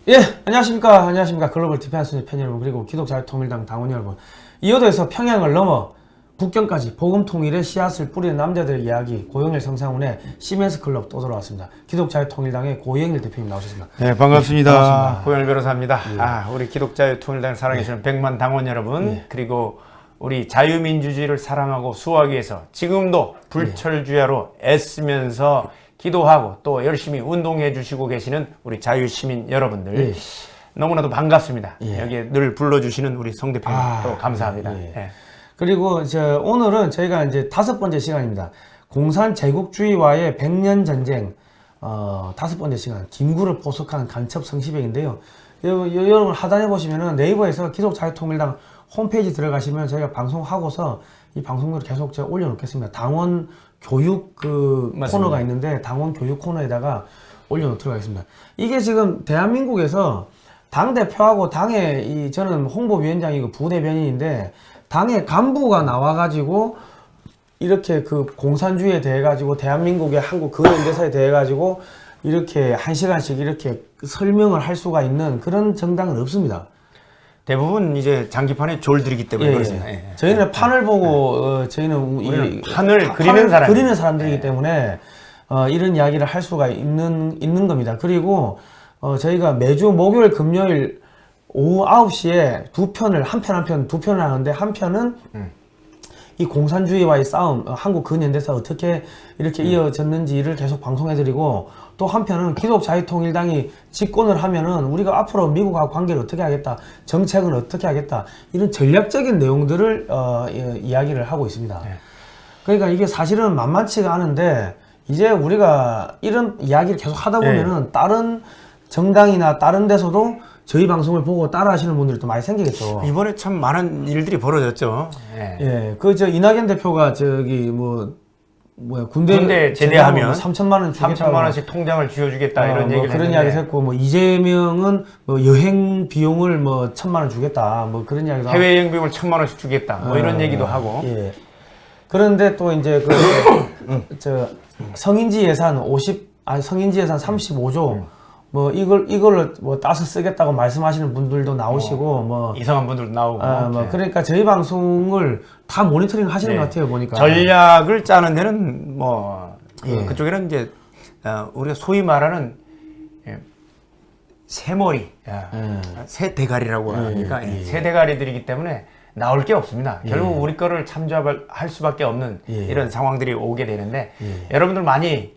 예, 안녕하십니까. 글로벌 디펜스 팬 여러분, 그리고 기독자유통일당 당원 여러분. 이호도에서 평양을 넘어 북경까지 복음통일의 씨앗을 뿌리는 남자들의 이야기, 고영일 성상훈의 시멘스 클럽 또 돌아왔습니다. 기독자유통일당의 고영일 대표님 나오셨습니다. 네, 반갑습니다. 반갑습니다. 고영일 변호사입니다. 예. 우리 기독자유통일당을 사랑해주시는 100만 당원 여러분, 예. 그리고 우리 자유민주주의를 사랑하고 수호하기 위해서 지금도 불철주야로 애쓰면서 기도하고 또 열심히 운동해 주시고 계시는 우리 자유시민 여러분들, 예. 너무나도 반갑습니다. 예. 여기에 늘 불러주시는 우리 송 대표님 또 감사합니다. 예. 예. 그리고 오늘은 저희가 이제 5번째 시간입니다. 공산 제국주의와의 100년 전쟁, 5번째 시간, 김구를 포석하는 간첩 성시백인데요. 여러분 하단에 보시면은 네이버에서 기독자유통일당 홈페이지 들어가시면 저희가 방송하고서 이 방송을 계속 제가 올려놓겠습니다. 당원 교육 맞습니다. 코너가 있는데 당원 교육 코너에다가 올려놓도록 하겠습니다. 이게 지금 대한민국에서 당대표하고 당의 저는 홍보위원장이고 부대변인인데 당의 간부가 나와가지고 이렇게 그 공산주의에 대해 가지고 대한민국의 한국 근현대사에 대해 가지고 이렇게 1시간씩 이렇게 설명을 할 수가 있는 그런 정당은 없습니다. 대부분 이제 장기판에 졸들이기 때문에 예, 그렇습니다. 예. 저희는 판을 보고 저희는 우리는 판을 그리는 사람들이기 때문에 이런 이야기를 할 수가 있는 겁니다. 그리고 저희가 매주 목요일 금요일 오후 9시에 두 편을 하는데 한 편은 이 공산주의와의 싸움, 한국 근현대사 어떻게 이렇게 이어졌는지를 계속 방송해드리고, 또 한편은 기독자유통일당이 집권을 하면은 우리가 앞으로 미국하고 관계를 어떻게 하겠다, 정책은 어떻게 하겠다, 이런 전략적인 내용들을 이야기를 하고 있습니다. 네. 그러니까 이게 사실은 만만치가 않은데, 이제 우리가 이런 이야기를 계속 하다 보면은 네. 다른 정당이나 다른 데서도 저희 방송을 보고 따라 하시는 분들이 또 많이 생기겠죠. 이번에 참 많은 일들이 벌어졌죠. 예. 예. 이낙연 대표가 군대 제대하면 3천만 원 주겠다. 3천만 원씩 통장을 쥐어주겠다 이런 얘기를 그런 했는데. 이야기를 했고, 이재명은 여행 비용을 1,000만 원 주겠다. 그런 이야기도 해외 여행 비용을 1,000만 원씩 주겠다. 이런 얘기도 하고. 예. 그런데 또 이제 성인지 예산 35조 이걸로 따서 쓰겠다고 말씀하시는 분들도 나오시고, 이상한 분들도 나오고. 네. 그러니까 저희 방송을 다 모니터링 하시는 것 같아요, 보니까. 전략을 짜는 데는 예. 그쪽에는 이제, 우리가 소위 말하는, 새머리, 새 대가리라고 하니까, 새 대가리들이기 때문에 나올 게 없습니다. 결국 우리 거를 참조할 수밖에 없는 이런 상황들이 오게 되는데, 여러분들 많이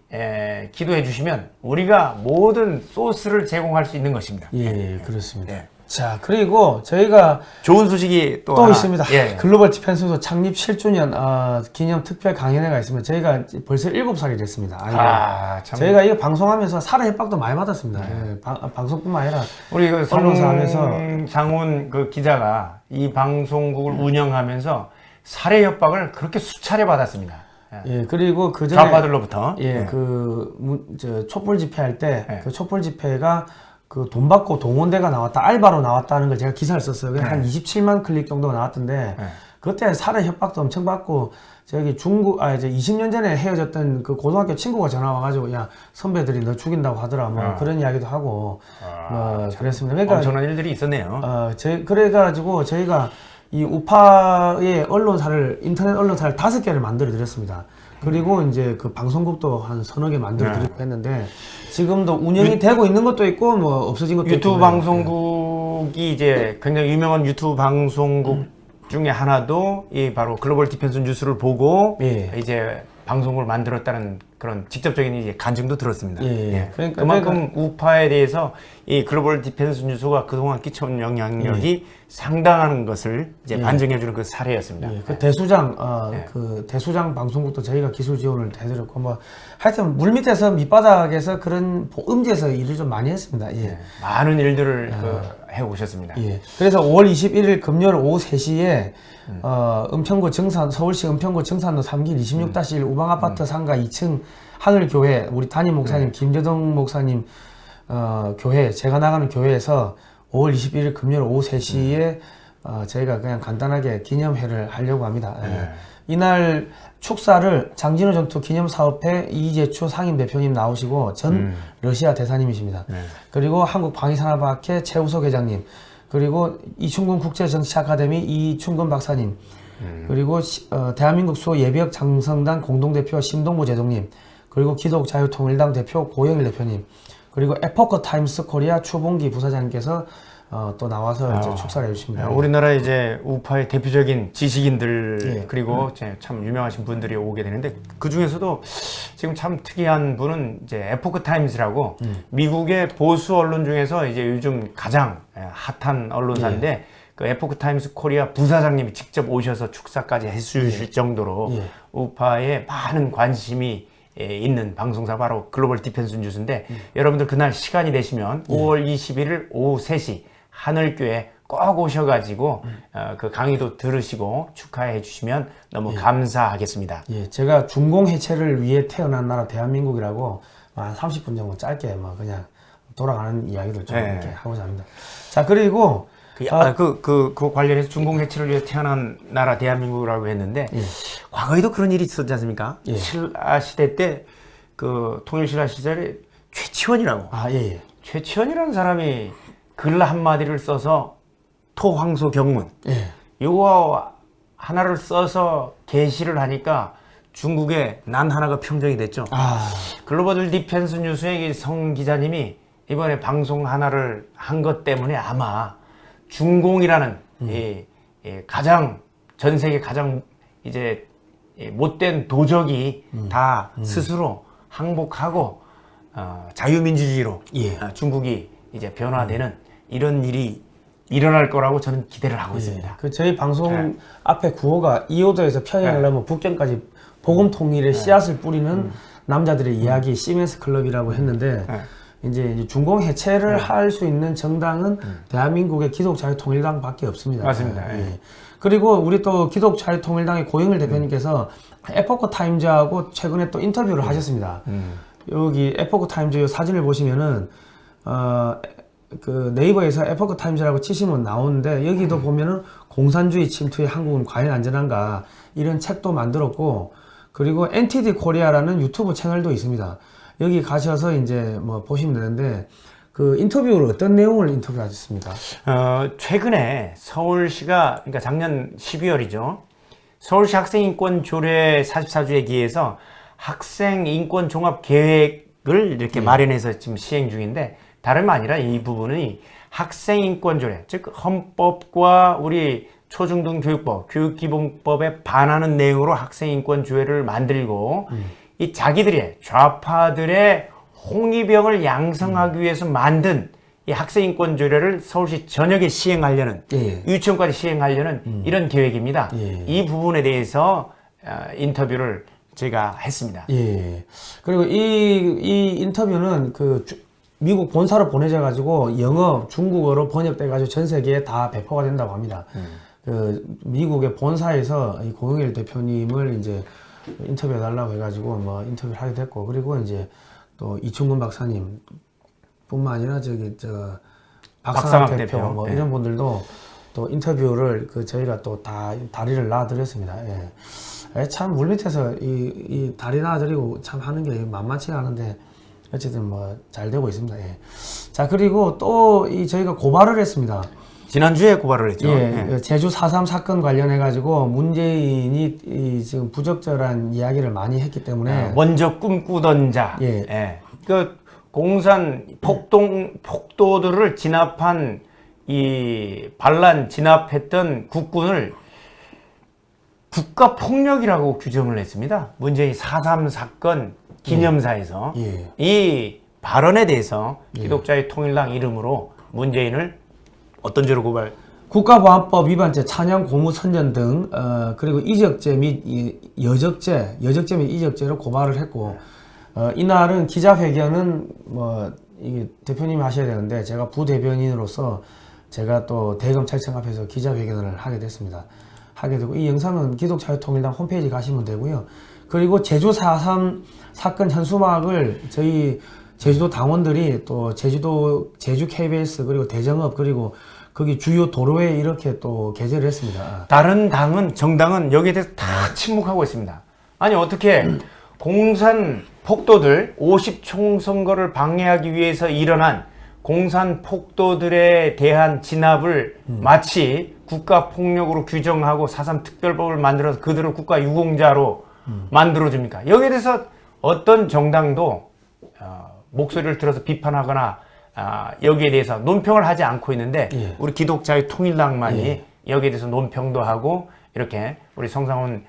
기도해 주시면 우리가 모든 소스를 제공할 수 있는 것입니다. 예, 그렇습니다. 자, 그리고 저희가 좋은 소식이 또 있습니다. 글로벌 디펜스 창립 7주년 기념 특별 강연회가 있습니다. 저희가 벌써 7살이 됐습니다. 참. 저희가 이거 방송하면서 살해 협박도 많이 받았습니다. 방송뿐만 아니라 우리 그 언론사하면서 성상훈 그 기자가 이 방송국을 운영하면서 살해 협박을 그렇게 수차례 받았습니다. 예, 그리고 그 전에 좌파들로부터 촛불 집회할 때 그 촛불 집회가 돈 받고 동원대가 나왔다, 알바로 나왔다는 걸 제가 기사를 썼어요. 한 27만 클릭 정도가 나왔던데, 그때 살해 협박도 엄청 받고, 이제 20년 전에 헤어졌던 그 고등학교 친구가 전화 와가지고, 야, 선배들이 너 죽인다고 하더라, 그런 이야기도 하고, 그랬습니다. 그러니까 엄청난 일들이 있었네요. 그래가지고 저희가 이 우파의 인터넷 언론사를 5개를 만들어 드렸습니다. 그리고 이제 그 방송국도 한 3-4개 만들어 드리고 했는데, 지금도 운영이 되고 있는 것도 있고 없어진 것도 있고. 유튜브 방송국이 이제 굉장히 유명한 유튜브 방송국 중에 하나도 이 바로 글로벌 디펜스 뉴스를 보고 이제 방송국을 만들었다는 그런 직접적인 이제 간증도 들었습니다. 그러니까 그만큼 우파에 대해서 이 글로벌 디펜스 뉴스가 그동안 끼쳐온 영향력이 상당한 것을 이제 반증해주는 그 사례였습니다. 그 대수장 방송국도 저희가 기술 지원을 해드렸고, 하여튼 물밑에서 밑바닥에서 그런 음지에서 일을 좀 많이 했습니다. 많은 일들을 해오셨습니다. 그래서 5월 21일 금요일 오후 3시에 서울시 은평구 증산로 3길 26-1 우방아파트 상가 2층 하늘교회, 우리 담임 목사님 김재동 목사님 교회, 제가 나가는 교회에서 5월 21일 금요일 오후 3시에 저희가 그냥 간단하게 기념회를 하려고 합니다. 이날 축사를 장진호 전투 기념사업회 이재추 상임대표님 나오시고 전 러시아 대사님이십니다. 네. 그리고 한국방위산업학회 최우석 회장님, 그리고 이충근 국제정치아카데미 이충근 박사님, 그리고 대한민국 수호예비역 장성단 공동대표 심동보 제동님, 그리고 기독자유통일당 대표 고영일 대표님, 그리고 에포커 타임스 코리아 추봉기 부사장님께서 또 나와서 이제 축사를 해주십니다. 우리나라 이제 우파의 대표적인 지식인들 예. 그리고 이제 참 유명하신 분들이 오게 되는데 그 중에서도 지금 참 특이한 분은 이제 에포크 타임즈라고 미국의 보수 언론 중에서 이제 요즘 가장 핫한 언론사인데 그 에포크 타임스 코리아 부사장님이 직접 오셔서 축사까지 해주실 정도로 우파에 많은 관심이 있는 방송사 바로 글로벌 디펜스 뉴스인데 여러분들 그날 시간이 되시면 5월 21일 오후 3시 하늘교회 꼭 오셔가지고 그 강의도 들으시고 축하해 주시면 너무 감사하겠습니다. 예, 제가 중공 해체를 위해 태어난 나라 대한민국이라고 한 30분 정도 짧게 뭐 그냥 돌아가는 이야기들 좀 이렇게 하고자 합니다. 자, 그리고 그 관련해서 중공 해체를 위해 태어난 나라 대한민국이라고 했는데 과거에도 그런 일이 있었지 않습니까? 신라 시대 때 그 통일신라 시절에 최치원이라고 최치원이라는 사람이 글 한마디를 써서 토황소 경문 요거 하나를 써서 게시를 하니까 중국에 난 하나가 평정이 됐죠. 글로벌 디펜스 뉴스의 성 기자님이 이번에 방송 하나를 한 것 때문에 아마 중공이라는 가장 전 세계 가장 이제 못된 도적이 다 스스로 항복하고 자유민주주의로 중국이 이제 변화되는 이런 일이 일어날 거라고 저는 기대를 하고 있습니다. 그 저희 방송 앞에 구호가 이호도에서 평양을 넘어 북경까지 복음 통일의 씨앗을 뿌리는 남자들의 이야기 시멘스 클럽이라고 했는데 이제 중공 해체를 할 수 있는 정당은 대한민국의 기독자유통일당밖에 없습니다. 맞습니다. 그리고 우리 또 기독자유통일당의 고영일 대표님께서 에포커 타임즈하고 최근에 또 인터뷰를 하셨습니다. 여기 에포커 타임즈 사진을 보시면은 그 네이버에서 에포커 타임즈라고 치시면 나오는데 여기도 보면은 공산주의 침투에 한국은 과연 안전한가 이런 책도 만들었고, 그리고 NTD 코리아라는 유튜브 채널도 있습니다. 여기 가셔서 이제 뭐 보시면 되는데 그 인터뷰를 어떤 내용을 인터뷰하셨습니까? 최근에 서울시가 그러니까 작년 12월이죠. 서울시 학생인권 조례 44조에 기해서 학생인권 종합 계획을 이렇게 마련해서 지금 시행 중인데 다름 아니라 이 부분이 학생인권조례, 즉 헌법과 우리 초중등교육법, 교육기본법에 반하는 내용으로 학생인권조례를 만들고 이 자기들의 좌파들의 홍위병을 양성하기 위해서 만든 이 학생인권조례를 서울시 전역에 시행하려는 유치원까지 시행하려는 이런 계획입니다. 이 부분에 대해서 인터뷰를 제가 했습니다. 그리고 이 인터뷰는 그 미국 본사로 보내져 가지고 영어, 중국어로 번역돼 가지고 전 세계에 다 배포가 된다고 합니다. 그 미국의 본사에서 이 고영일 대표님을 이제 인터뷰해 달라고 해가지고 뭐 인터뷰를 하게 됐고, 그리고 이제 또 이충근 박사님 뿐만 아니라 박상학 대표 뭐 이런 분들도 또 인터뷰를 그 저희가 또 다 다리를 놔드렸습니다. 참 물밑에서 이 다리 놔드리고 참 하는 게 만만치가 않은데 어쨌든 뭐 잘 되고 있습니다. 자, 그리고 또 저희가 고발을 했습니다. 지난주에 고발을 했죠. 제주 4.3 사건 관련해 가지고 문재인이 지금 부적절한 이야기를 많이 했기 때문에 먼저 꿈꾸던 자, 그 공산 폭도들을 진압한 이 반란 진압했던 국군을 국가 폭력이라고 규정을 했습니다. 문재인 4.3 사건 기념사에서 이 발언에 대해서 기독자의 통일당 이름으로 문재인을 어떤 죄로 고발? 국가보안법 위반죄, 찬양 고무 선전 등 그리고 이적죄 및 여적죄 및 이적죄로 고발을 했고, 이날은 기자회견은 뭐 이게 대표님이 하셔야 되는데 제가 부대변인으로서 제가 또 대검찰청 앞에서 기자회견을 하게 됐습니다. 하게 되고, 이 영상은 기독자유통일당 홈페이지 가시면 되고요. 그리고 제주 4.3 사건 현수막을 저희 제주도 당원들이 또 제주 KBS 그리고 대정업 그리고 거기 주요 도로에 이렇게 또 게재를 했습니다. 다른 정당은 여기에 대해서 다 침묵하고 있습니다. 아니 어떻게 공산 폭도들 50총선거를 방해하기 위해서 일어난 공산 폭도들에 대한 진압을 마치 국가폭력으로 규정하고 4.3 특별법을 만들어서 그들을 국가 유공자로 만들어줍니까? 여기에 대해서 어떤 정당도 목소리를 들어서 비판하거나 여기에 대해서 논평을 하지 않고 있는데 예. 우리 기독자의 통일당만이 예. 여기에 대해서 논평도 하고 이렇게 우리 성상훈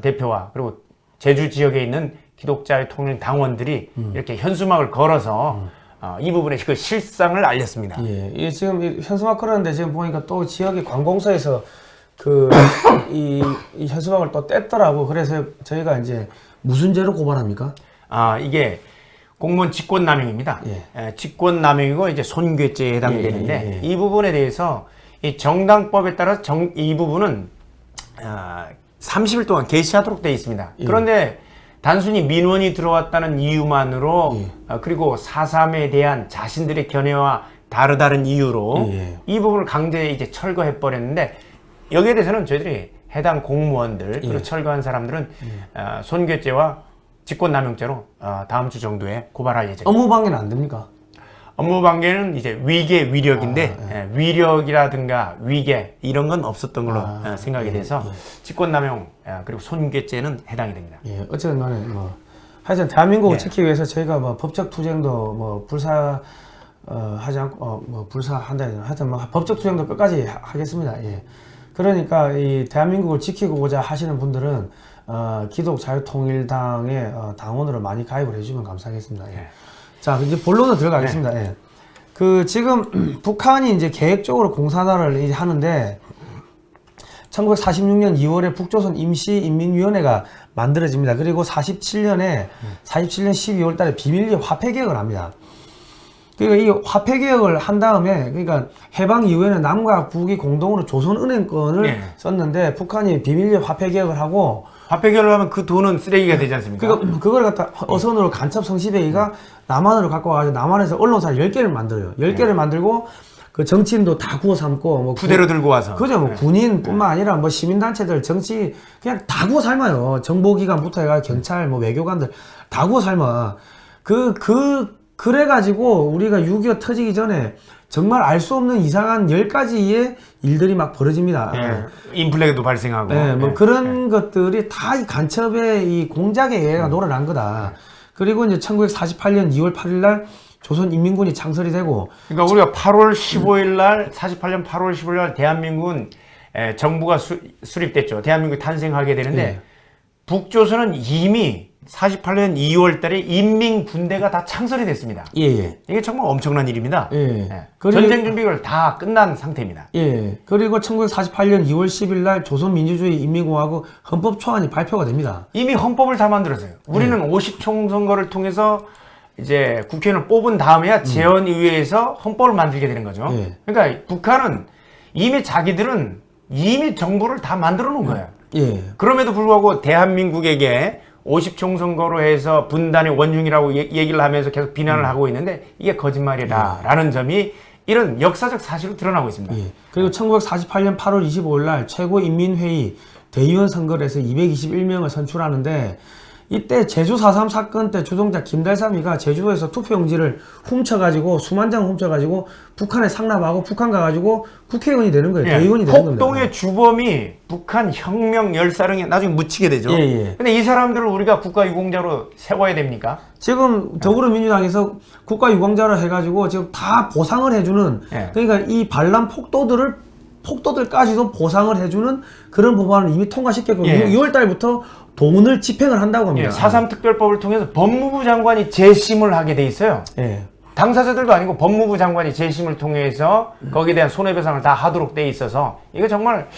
대표와 그리고 제주 지역에 있는 기독자의 통일 당원들이 이렇게 현수막을 걸어서 이 부분의 그 실상을 알렸습니다. 예, 이 지금 이 현수막 걸었는데 지금 보니까 또 지역의 관공서에서 이 현수막을 또 뗐더라고. 그래서 저희가 이제 무슨 죄로 고발합니까? 이게 공무원 직권남용입니다. 예. 직권남용이고 이제 손괴죄에 해당되는데 예. 이 부분에 대해서 이 정당법에 따라 이 부분은 30일 동안 게시하도록 되어 있습니다. 예. 그런데 단순히 민원이 들어왔다는 이유만으로 그리고 4.3에 대한 자신들의 견해와 다른 이유로 예. 이 부분을 강제 이제 철거해 버렸는데 여기에 대해서는 저희들이 해당 공무원들 그리고 철거한 사람들은 손괴죄와 직권남용죄로 다음 주 정도에 고발할 예정입니다. 업무방해는 안 됩니까? 업무방해는 이제 위계 위력인데 위력이라든가 위계 이런 건 없었던 걸로 생각이 돼서 직권남용 그리고 손괴죄는 해당이 됩니다. 예, 어쨌든 간에 하여튼 대한민국을 예. 지키기 위해서 저희가 법적 투쟁도 하지 않고 불사한다 해야 되나? 하여튼 법적 투쟁도 끝까지 하겠습니다. 예. 그러니까 이 대한민국을 지키고자 하시는 분들은 기독자유통일당의 당원으로 많이 가입을 해주면 감사하겠습니다. 예. 자, 이제 본론으로 들어가겠습니다. 예. 지금 북한이 이제 계획적으로 공산화를 이제 하는데 1946년 2월에 북조선 임시인민위원회가 만들어집니다. 그리고 47년 12월 달에 비밀리에 화폐 개혁을 합니다. 그러니까 이 화폐 개혁을 한 다음에 그러니까 해방 이후에는 남과 북이 공동으로 조선은행권을 썼는데 북한이 비밀리에 화폐 개혁을 하고 화폐 개혁을 하면 그 돈은 쓰레기가 되지 않습니까? 그걸 갖다 어선으로 간첩 성시배기가 남한으로 갖고 와가지고 남한에서 언론사 10개를 만들어요. 10개를 만들고 그 정치인도 다 구워 삼고 부대로 들고 와서 그죠. 군인뿐만 아니라 정치단체들 정치 그냥 다 구워 삶아요. 정보기관부터 해가지고 경찰 외교관들 다 구워 삶아. 그래가지고 우리가 6.25 터지기 전에 정말 알 수 없는 이상한 10가지의 일들이 막 벌어집니다. 인플레도 발생하고. 그런 것들이 다 이 간첩의 이 공작에 의해 놀아난 거다. 그리고 이제 1948년 2월 8일 날 조선인민군이 창설이 되고. 그러니까 우리가 8월 15일 날, 48년 8월 15일 날 대한민국은 정부가 수립됐죠. 대한민국이 탄생하게 되는데 북조선은 이미 48년 2월 달에 인민군대가 다 창설이 됐습니다. 이게 정말 엄청난 일입니다. 전쟁 준비가 다 끝난 상태입니다. 그리고 1948년 2월 10일 날 조선민주주의 인민공화국 헌법 초안이 발표가 됩니다. 이미 헌법을 다 만들었어요. 우리는 50총선거를 통해서 이제 국회의원을 뽑은 다음에야 재헌의회에서 헌법을 만들게 되는 거죠. 그러니까 북한은 자기들은 이미 정부를 다 만들어 놓은 거예요. 그럼에도 불구하고 대한민국에게 50총선거로 해서 분단의 원흉이라고 얘기를 하면서 계속 비난을 하고 있는데 이게 거짓말이다라는 점이 이런 역사적 사실로 드러나고 있습니다. 그리고 1948년 8월 25일 날 최고인민회의 대의원 선거를 해서 221명을 선출하는데 이때 제주 4.3 사건 때 주동자 김달삼이가 제주도에서 투표용지를 훔쳐가지고 수만 장 훔쳐가지고 북한에 상납하고 북한 가가지고 국회의원이 되는 거예요. 대의원이 되는 겁니다. 폭동의 주범이 북한 혁명 열사령에 나중에 묻히게 되죠. 근데 이 사람들을 우리가 국가유공자로 세워야 됩니까? 지금 더불어민주당에서 국가유공자로 해가지고 지금 다 보상을 해주는 그러니까 이 반란 폭도들까지도 보상을 해주는 그런 법안을 이미 통과시켰고 6월 달부터 돈을 집행을 한다고 합니다. 4.3 특별법을 통해서 법무부 장관이 재심을 하게 돼 있어요. 당사자들도 아니고 법무부 장관이 재심을 통해서 거기에 대한 손해배상을 다 하도록 돼 있어서 이거 정말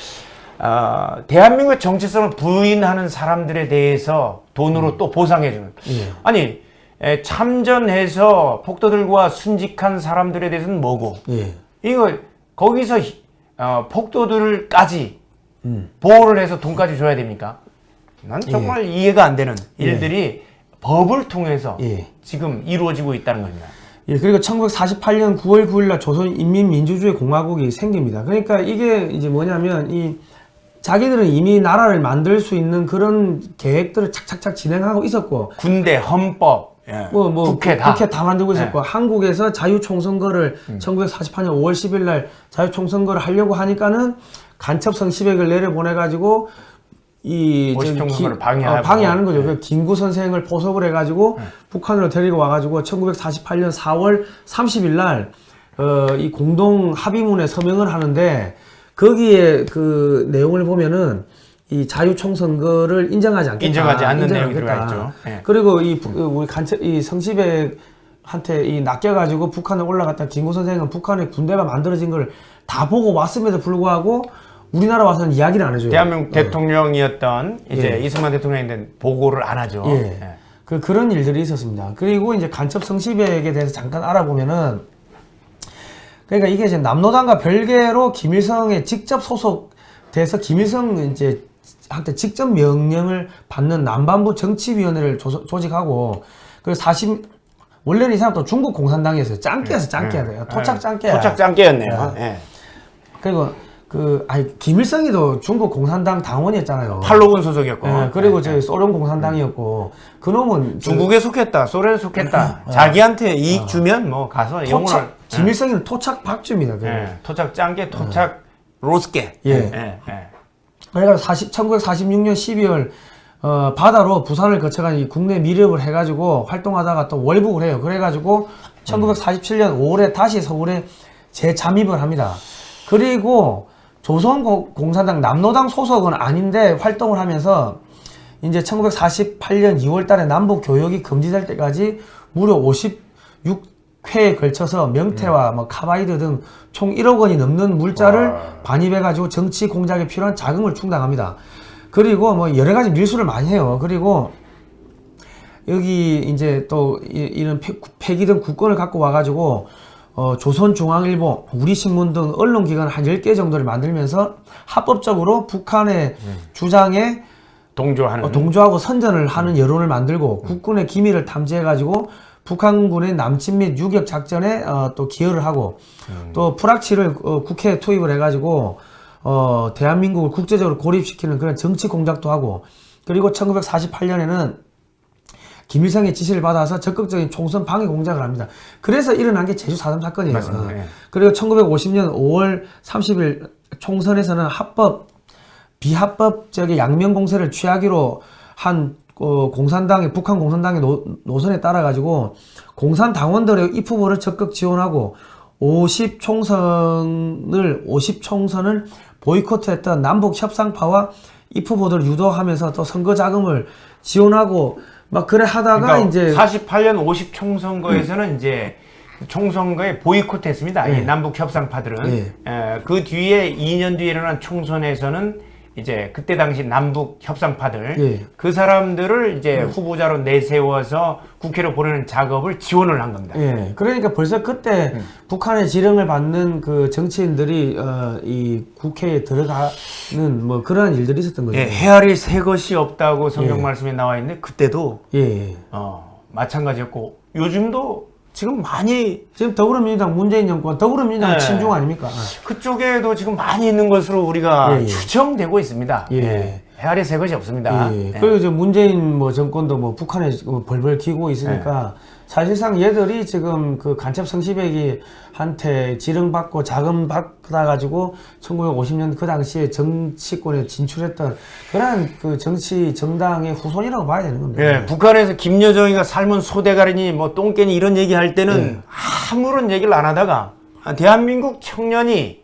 대한민국의 정체성을 부인하는 사람들에 대해서 돈으로 또 보상해주는 아니 참전해서 폭도들과 순직한 사람들에 대해서는 뭐고 이거 거기서 폭도들까지 보호를 해서 돈까지 줘야 됩니까? 난 정말 이해가 안 되는 일들이 법을 통해서 지금 이루어지고 있다는 겁니다. 예, 그리고 1948년 9월 9일 날 조선인민민주주의 공화국이 생깁니다. 그러니까 이게 이제 뭐냐면 이 자기들은 이미 나라를 만들 수 있는 그런 계획들을 착착착 진행하고 있었고 군대, 헌법, 국회 다 만들고 있었고 한국에서 자유총선거를 1948년 5월 10일 날 자유총선거를 하려고 하니까는 간첩 성시백을 내려보내가지고 이 50총선거를 방해하는 거죠. 그 김구 선생을 포섭을 해가지고 북한으로 데리고 와가지고 1948년 4월 30일 날 이 공동 합의문에 서명을 하는데 거기에 그 내용을 보면은 이 자유총선거를 인정하지 않겠다. 인정하지 않는 내용이 들어가 있죠. 네. 그리고 우리 간첩 이 성시백한테 이 낚여가지고 북한에 올라갔다 김구 선생은 북한에 군대가 만들어진 걸 다 보고 왔음에도 불구하고 우리나라 와서는 이야기를 안 해줘요. 대한민국 대통령이었던 이제 이승만 대통령인데 보고를 안 하죠. 그런 일들이 있었습니다. 그리고 이제 간첩 성시백에 대해서 잠깐 알아보면은 그러니까 이게 이제 남노당과 별개로 김일성에 직접 소속돼서 김일성 이제 한테 직접 명령을 받는 남반부 정치위원회를 조직하고 그리고 원래는 이 사람도 중국 공산당이었어요. 짱깨였어요. 짱깨야. 토착 짱깨야. 토착 짱깨였네요. 그리고 김일성이도 중국 공산당 당원이었잖아요. 팔로군 소속이었고. 그리고 저희 소련 공산당이었고 그놈은 중국에 속했다, 소련에 속했다. 자기한테 이익 주면 뭐 가서 영혼을. 김일성이는 토착 박주입니다. 토착 짱깨, 토착 로스깨. 그래가지고 1946년 12월 바다로 부산을 거쳐간 이 국내 미렵을 해가지고 활동하다가 또 월북을 해요. 그래가지고 1947년 5월에 다시 서울에 재잠입을 합니다. 그리고 조선공산당 남노당 소속은 아닌데 활동을 하면서 이제 1948년 2월 달에 남북 교역이 금지될 때까지 무려 56회에 걸쳐서 명태와 뭐 카바이드 등 총 1억 원이 넘는 물자를 반입해가지고 정치 공작에 필요한 자금을 충당합니다. 그리고 뭐 여러 가지 밀수를 많이 해요. 그리고 여기 이제 또 이런 폐기된 국권을 갖고 와가지고 조선중앙일보, 우리신문 등 언론기관 한 10개 정도를 만들면서 합법적으로 북한의 주장에 동조하고 선전을 하는 여론을 만들고 국군의 기밀을 탐지해가지고 북한군의 남침 및 유격 작전에 또 기여를 하고 또 프락치를 국회에 투입을 해가지고 대한민국을 국제적으로 고립시키는 그런 정치 공작도 하고 그리고 1948년에는 김일성의 지시를 받아서 적극적인 총선 방해 공작을 합니다. 그래서 일어난 게 제주 4.3 사건이에요. 그리고 1950년 5월 30일 총선에서는 비합법적인 양면 공세를 취하기로 한 북한 공산당의 노선에 따라가지고 공산당원들의 입후보를 적극 지원하고 50총선을 보이콧했던 남북 협상파와 입후보들을 유도하면서 또 선거 자금을 지원하고 막 그래 하다가 그러니까 이제 48년 50총선거에서는 이제 총선거에 보이콧했습니다. 이 남북 협상파들은 그 뒤에 2년 뒤에 일어난 총선에서는 이제 그때 당시 남북 협상파들 그 사람들을 이제 후보자로 내세워서 국회로 보내는 작업을 지원을 한 겁니다. 그러니까 벌써 그때 북한의 지령을 받는 그 정치인들이 이 국회에 들어가는 뭐 그러한 일들이 있었던 거죠. 헤아릴 새 것이 없다고 성경 말씀에 나와 있는데 그때도 마찬가지였고 요즘도 지금 더불어민주당 문재인 정권 더불어민주당 친중 아닙니까? 그쪽에도 지금 많이 있는 것으로 우리가 추정되고 있습니다. 헤아릴 새 것이 없습니다. 그리고 이제 문재인 뭐 정권도 뭐 북한에 벌벌 기고 있으니까 사실상 얘들이 지금 그 간첩 성시백이 한테 지령받고 자금 받아가지고 1950년 그 당시에 정치권에 진출했던 그런 그 정당의 후손이라고 봐야 되는 겁니다. 북한에서 김여정이가 삶은 소대가리니 뭐 똥개니 이런 얘기 할 때는 아무런 얘기를 안 하다가 대한민국 청년이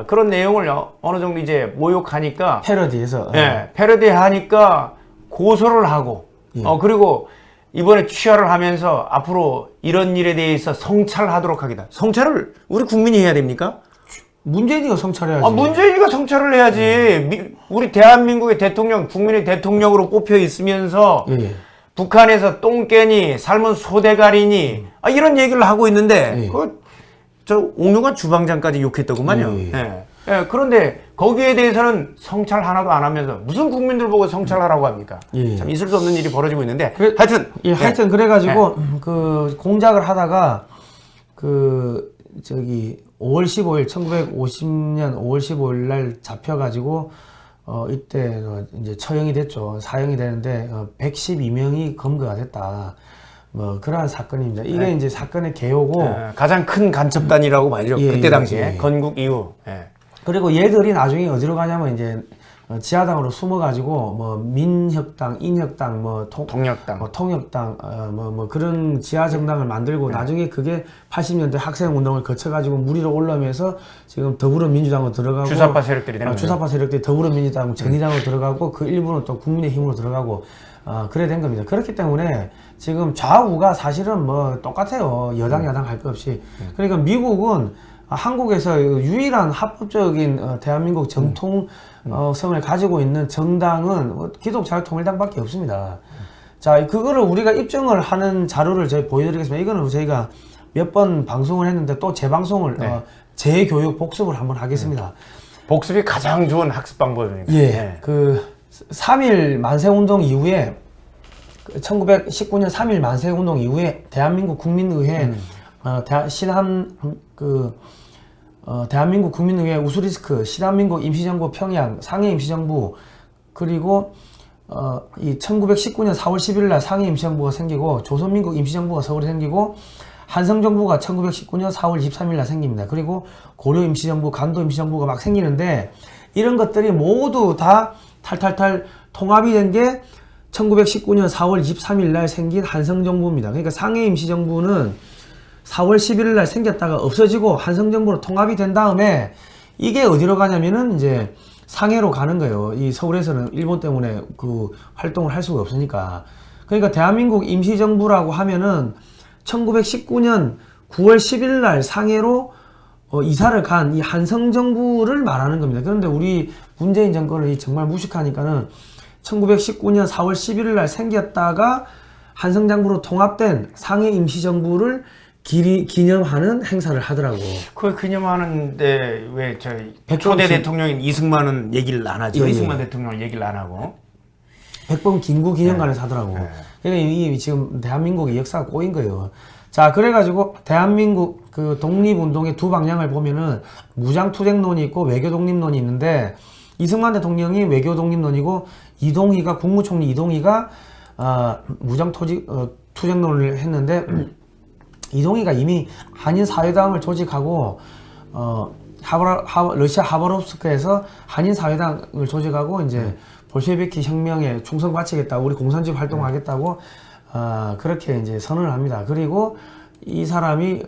그런 내용을 어느 정도 이제 모욕하니까 패러디해서 패러디하니까 고소를 하고 그리고 이번에 취하를 하면서 앞으로 이런 일에 대해서 성찰하도록 하겠다. 성찰을 우리 국민이 해야 됩니까? 문재인이가 성찰해야지. 문재인이가 성찰을 해야지. 우리 대한민국의 대통령, 국민의 대통령으로 뽑혀 있으면서 북한에서 똥개니, 삶은 소대가리니 이런 얘기를 하고 있는데 저 옥룡한 주방장까지 욕했더구만요. 그런데 거기에 대해서는 성찰 하나도 안 하면서 무슨 국민들 보고 성찰하라고 합니까? 참 있을 수 없는 일이 벌어지고 있는데 하여튼 하여튼 그래가지고 그 공작을 하다가 저기 5월 15일 1950년 5월 15일 날 잡혀가지고 이때 이제 처형이 됐죠. 사형이 되는데 112명이 검거가 됐다. 뭐 그러한 사건입니다. 이게 이제 사건의 개요고 가장 큰 간첩단이라고 말이죠. 예, 그때 예, 당시에 예. 건국 이후. 예. 그리고 얘들이 나중에 어디로 가냐면 이제 지하당으로 숨어가지고 뭐 민혁당, 인혁당, 뭐 동력당. 뭐 통역당, 뭐 그런 지하 정당을 만들고 나중에 그게 80년대 학생 운동을 거쳐가지고 무리로 올라오면서 지금 더불어민주당으로 들어가고 주사파 세력들이 되는 거죠. 주사파 세력들이 더불어민주당, 정의당으로 들어가고 그 일부는 또 국민의힘으로 들어가고 그래 된 겁니다. 그렇기 때문에 지금 좌우가 사실은 뭐 똑같아요. 여당 야당 할 것 없이. 그러니까 미국은 한국에서 유일한 합법적인 대한민국 정통성을 가지고 있는 정당은 기독자유통일당밖에 없습니다. 자, 그거를 우리가 입증을 하는 자료를 저희 보여드리겠습니다. 이거는 저희가 몇 번 방송을 했는데 또 재방송을 재교육 복습을 한번 하겠습니다. 복습이 가장 좋은 학습 방법이니까. 예, 그 3.1 만세운동 이후에 1919년 3.1 만세운동 이후에 대한민국 국민의회 대한민국 국민의회 우수리스크, 신한민국 임시정부 평양, 상해 임시정부, 그리고 이 1919년 4월 10일 날 상해 임시정부가 생기고 조선민국 임시정부가 서울에 생기고 한성정부가 1919년 4월 23일 날 생깁니다. 그리고 고려 임시정부, 간도 임시정부가 막 생기는데 이런 것들이 모두 다 탈탈탈 통합이 된 게 1919년 4월 23일 날 생긴 한성정부입니다. 그러니까 상해 임시정부는 4월 11일 날 생겼다가 없어지고 한성정부로 통합이 된 다음에 이게 어디로 가냐면은 이제 상해로 가는 거예요. 이 서울에서는 일본 때문에 그 활동을 할 수가 없으니까. 그러니까 대한민국 임시정부라고 하면은 1919년 9월 10일 날 상해로 이사를 간 이 한성정부를 말하는 겁니다. 그런데 우리 문재인 정권은 정말 무식하니까는 1919년 4월 11일 날 생겼다가 한성정부로 통합된 상해 임시정부를 기념하는 행사를 하더라고. 그걸 기념하는데 왜 저희 백범 초대 기- 대통령인 이승만은 얘기를 안 하죠. 예, 예. 이승만 대통령은 얘기를 안 하고. 백범 김구 기념관에서 하더라고. 그러니까 이 지금 대한민국의 역사가 꼬인 거예요. 자, 그래가지고 대한민국 그 독립운동의 두 방향을 보면은 무장투쟁론이 있고 외교독립론이 있는데 이승만 대통령이 외교독립론이고 이동희가 국무총리 이동희가 무장투쟁론을 했는데 이동희가 이미 한인사회당을 조직하고 러시아 하바롭스크에서 한인사회당을 조직하고 이제 볼셰비키 혁명에 충성 바치겠다고 우리 공산주의 활동하겠다고 그렇게 이제 선언을 합니다. 그리고 이 사람이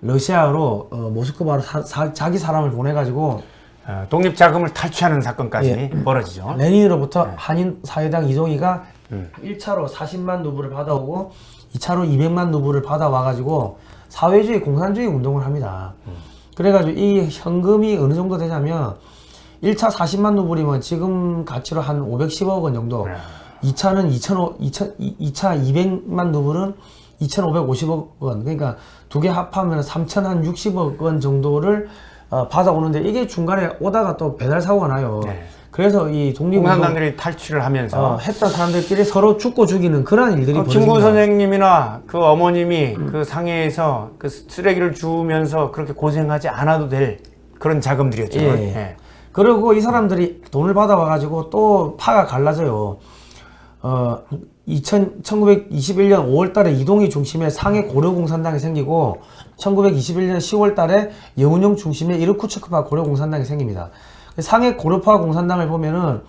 러시아로 모스크바로 자기 사람을 보내가지고 독립 자금을 탈취하는 사건까지 벌어지죠. 레닌으로부터 한인사회당 이동희가 1차로 40만 루블을 받아오고 2차로 200만 루블을 받아와가지고 사회주의 공산주의 운동을 합니다. 그래가지고 이 현금이 어느 정도 되냐면 1차 40만 루블이면 지금 가치로 한 510억 원 정도, 2차는 2차 200만 루블은 2,550억 원, 그러니까 두 개 합하면 3,060억 원 정도를 받아오는데 이게 중간에 오다가 또 배달 사고가 나요. 그래서 이 공산당들이 탈취를 하면서 했던 사람들끼리 서로 죽고 죽이는 그런 일들이 벌어집니다. 김구 선생님이나 그 어머님이 그 상해에서 그 쓰레기를 주우면서 그렇게 고생하지 않아도 될 그런 자금들이었죠. 예. 그리고 이 사람들이 돈을 받아와가지고 또 파가 갈라져요. 1921년 5월 달에 이동희 중심의 상해 고려공산당이 생기고 1921년 10월 달에 여운형 중심의 이르쿠츠크파 고려공산당이 생깁니다. 상해 고려파 공산당을 보면은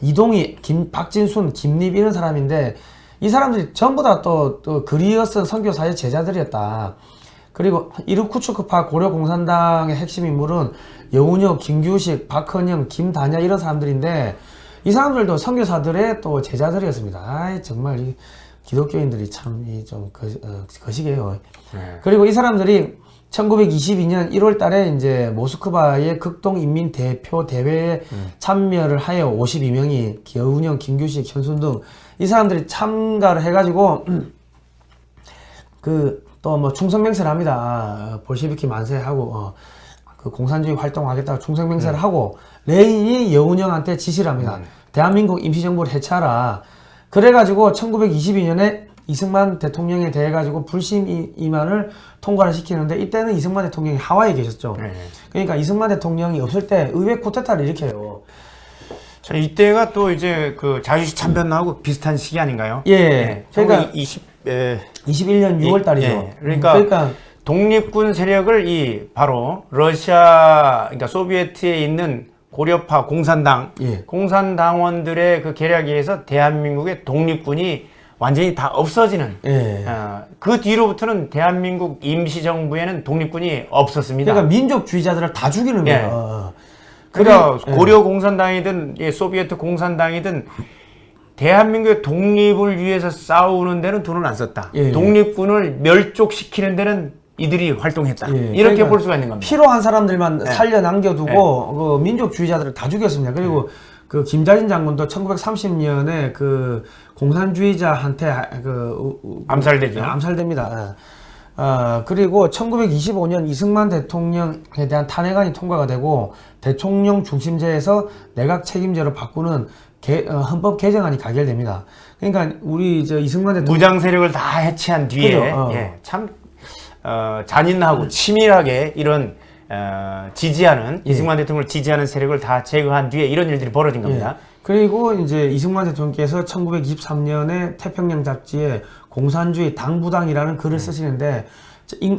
이동희, 박진순, 김립 이런 사람인데 이 사람들이 전부 다 또 글이어 쓴 선교사의 제자들이었다. 그리고 이르쿠츠크파 고려공산당의 핵심 인물은 여운혁, 김규식, 박헌영, 김단야 이런 사람들인데 이 사람들도 선교사들의 또 제자들이었습니다. 아이, 정말 이 기독교인들이 참 좀 거시기해요. 그리고 이 사람들이 1922년 1월 달에 이제 모스크바의 극동인민대표 대회에 참여를 하여 52명이 여운형, 김규식, 현순 등 이 사람들이 참가를 해가지고 또 뭐 충성맹세를 합니다. 볼셰비키 만세하고 그 공산주의 활동하겠다고 충성맹세를 하고 레닌이 여운형한테 지시를 합니다. 대한민국 임시정부를 해체하라. 그래가지고 1922년에 이승만 대통령에 대해 가지고 불신 임안을 통과를 시키는데 이때는 이승만 대통령이 하와이에 계셨죠. 그러니까 이승만 대통령이 없을 때 의회 쿠데타를 일으켜요. 자, 이때가 또 이제 그 자유시 참변하고 비슷한 시기 아닌가요? 예. 그러니까 21년 6월 달이죠. 예. 그러니까 독립군 세력을 이 바로 러시아, 그러니까 소비에트에 있는 고려파 공산당, 예. 공산당원들의 그 계략에 의해서 대한민국의 독립군이 완전히 다 없어지는. 예. 그 뒤로부터는 대한민국 임시정부에는 독립군이 없었습니다. 그러니까 민족주의자들을 다 죽이는 예. 거예요. 그러니까 고려 공산당이든 소비에트 공산당이든 대한민국의 독립을 위해서 싸우는 데는 돈을 안 썼다. 예. 독립군을 멸족시키는 데는 이들이 활동했다. 예. 이렇게 그러니까 볼 수가 있는 겁니다. 필요한 사람들만 살려 남겨두고 그 민족주의자들을 다 죽였습니다. 그리고 그 김자진 장군도 1930년에 그 공산주의자한테 암살되죠. 암살됩니다. 그리고 1925년 이승만 대통령에 대한 탄핵안이 통과가 되고 대통령 중심제에서 내각 책임제로 바꾸는 헌법 개정안이 가결됩니다. 그러니까 우리 이승만 대통령 무장 세력을 다 해체한 뒤에 참 잔인하고 치밀하게 이런 지지하는 이승만 대통령을 지지하는 세력을 다 제거한 뒤에 이런 일들이 벌어진 겁니다. 그리고 이제 이승만 대통령께서 1923년에 태평양 잡지에 공산주의 당부당이라는 글을 쓰시는데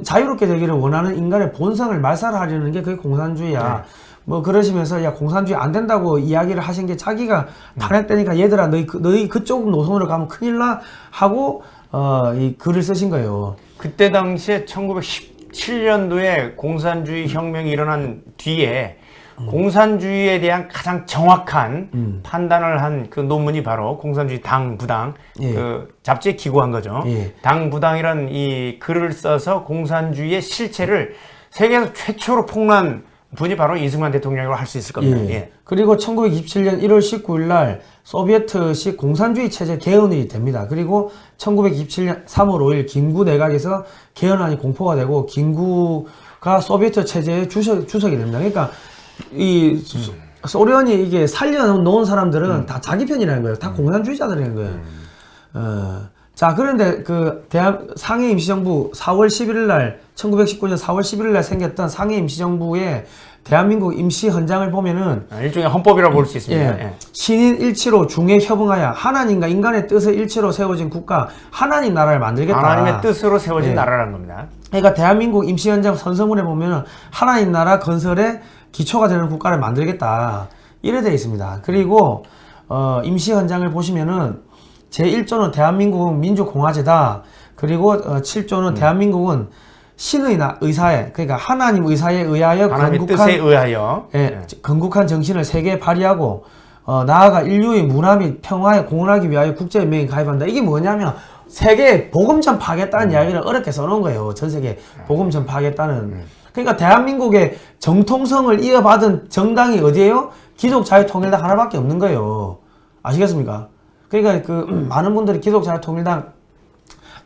자유롭게 되기를 원하는 인간의 본성을 말살하려는 게 그게 공산주의야. 뭐 그러시면서 야 공산주의 안 된다고 이야기를 하신 게 자기가 탄핵되니까 얘들아 너희 그쪽 노선으로 가면 큰일 나 하고 이 글을 쓰신 거예요. 그때 당시에 1917년도에 공산주의 혁명이 일어난 뒤에 공산주의에 대한 가장 정확한 판단을 한 그 논문이 바로 공산주의 당부당 그 잡지에 기고한 거죠. 당부당이라는 이 글을 써서 공산주의의 실체를 세계에서 최초로 폭로한 분이 바로 이승만 대통령이라고 할 수 있을 겁니다. 그리고 1927년 1월 19일 날 소비에트식 공산주의 체제 개헌이 됩니다. 그리고 1927년 3월 5일 김구 내각에서 개헌안이 공포가 되고 김구가 소비에트 체제의 주석이 됩니다. 그러니까 이 소련이 이게 살려놓은 사람들은 다 자기 편이라는 거예요. 다 공산주의자들이라는 거예요. 자, 그런데 그 상해 임시정부 4월 11일 날 1919년 4월 11일 날 생겼던 상해 임시정부의 대한민국 임시헌장을 보면은 일종의 헌법이라고 볼 수 있습니다. 신인 일치로 중에 협응하여 하나님과 인간의 뜻을 일치로 세워진 국가 하나님 나라를 만들겠다. 하나님의 뜻으로 세워진 나라라는 겁니다. 그러니까 대한민국 임시헌장 선서문에 보면은 하나님 나라 건설의 기초가 되는 국가를 만들겠다. 이래 되어 있습니다. 그리고 임시헌장을 보시면은 제1조는 대한민국은 민주공화제다. 그리고 7조는 대한민국은 신의 의사에, 그러니까 하나님 의사에 의하여 하나님의 뜻에 의하여 건국한 정신을 세계에 발휘하고 나아가 인류의 문화 및 평화에 공헌하기 위하여 국제연맹에 가입한다. 이게 뭐냐면 세계에 복음 전파하겠다는 이야기를 어렵게 써놓은 거예요. 전 세계에 복음 전파하겠다는. 그러니까 대한민국의 정통성을 이어받은 정당이 어디예요? 기독자유통일당 하나밖에 없는 거예요. 아시겠습니까? 그러니까 그 많은 분들이 기독자유통일당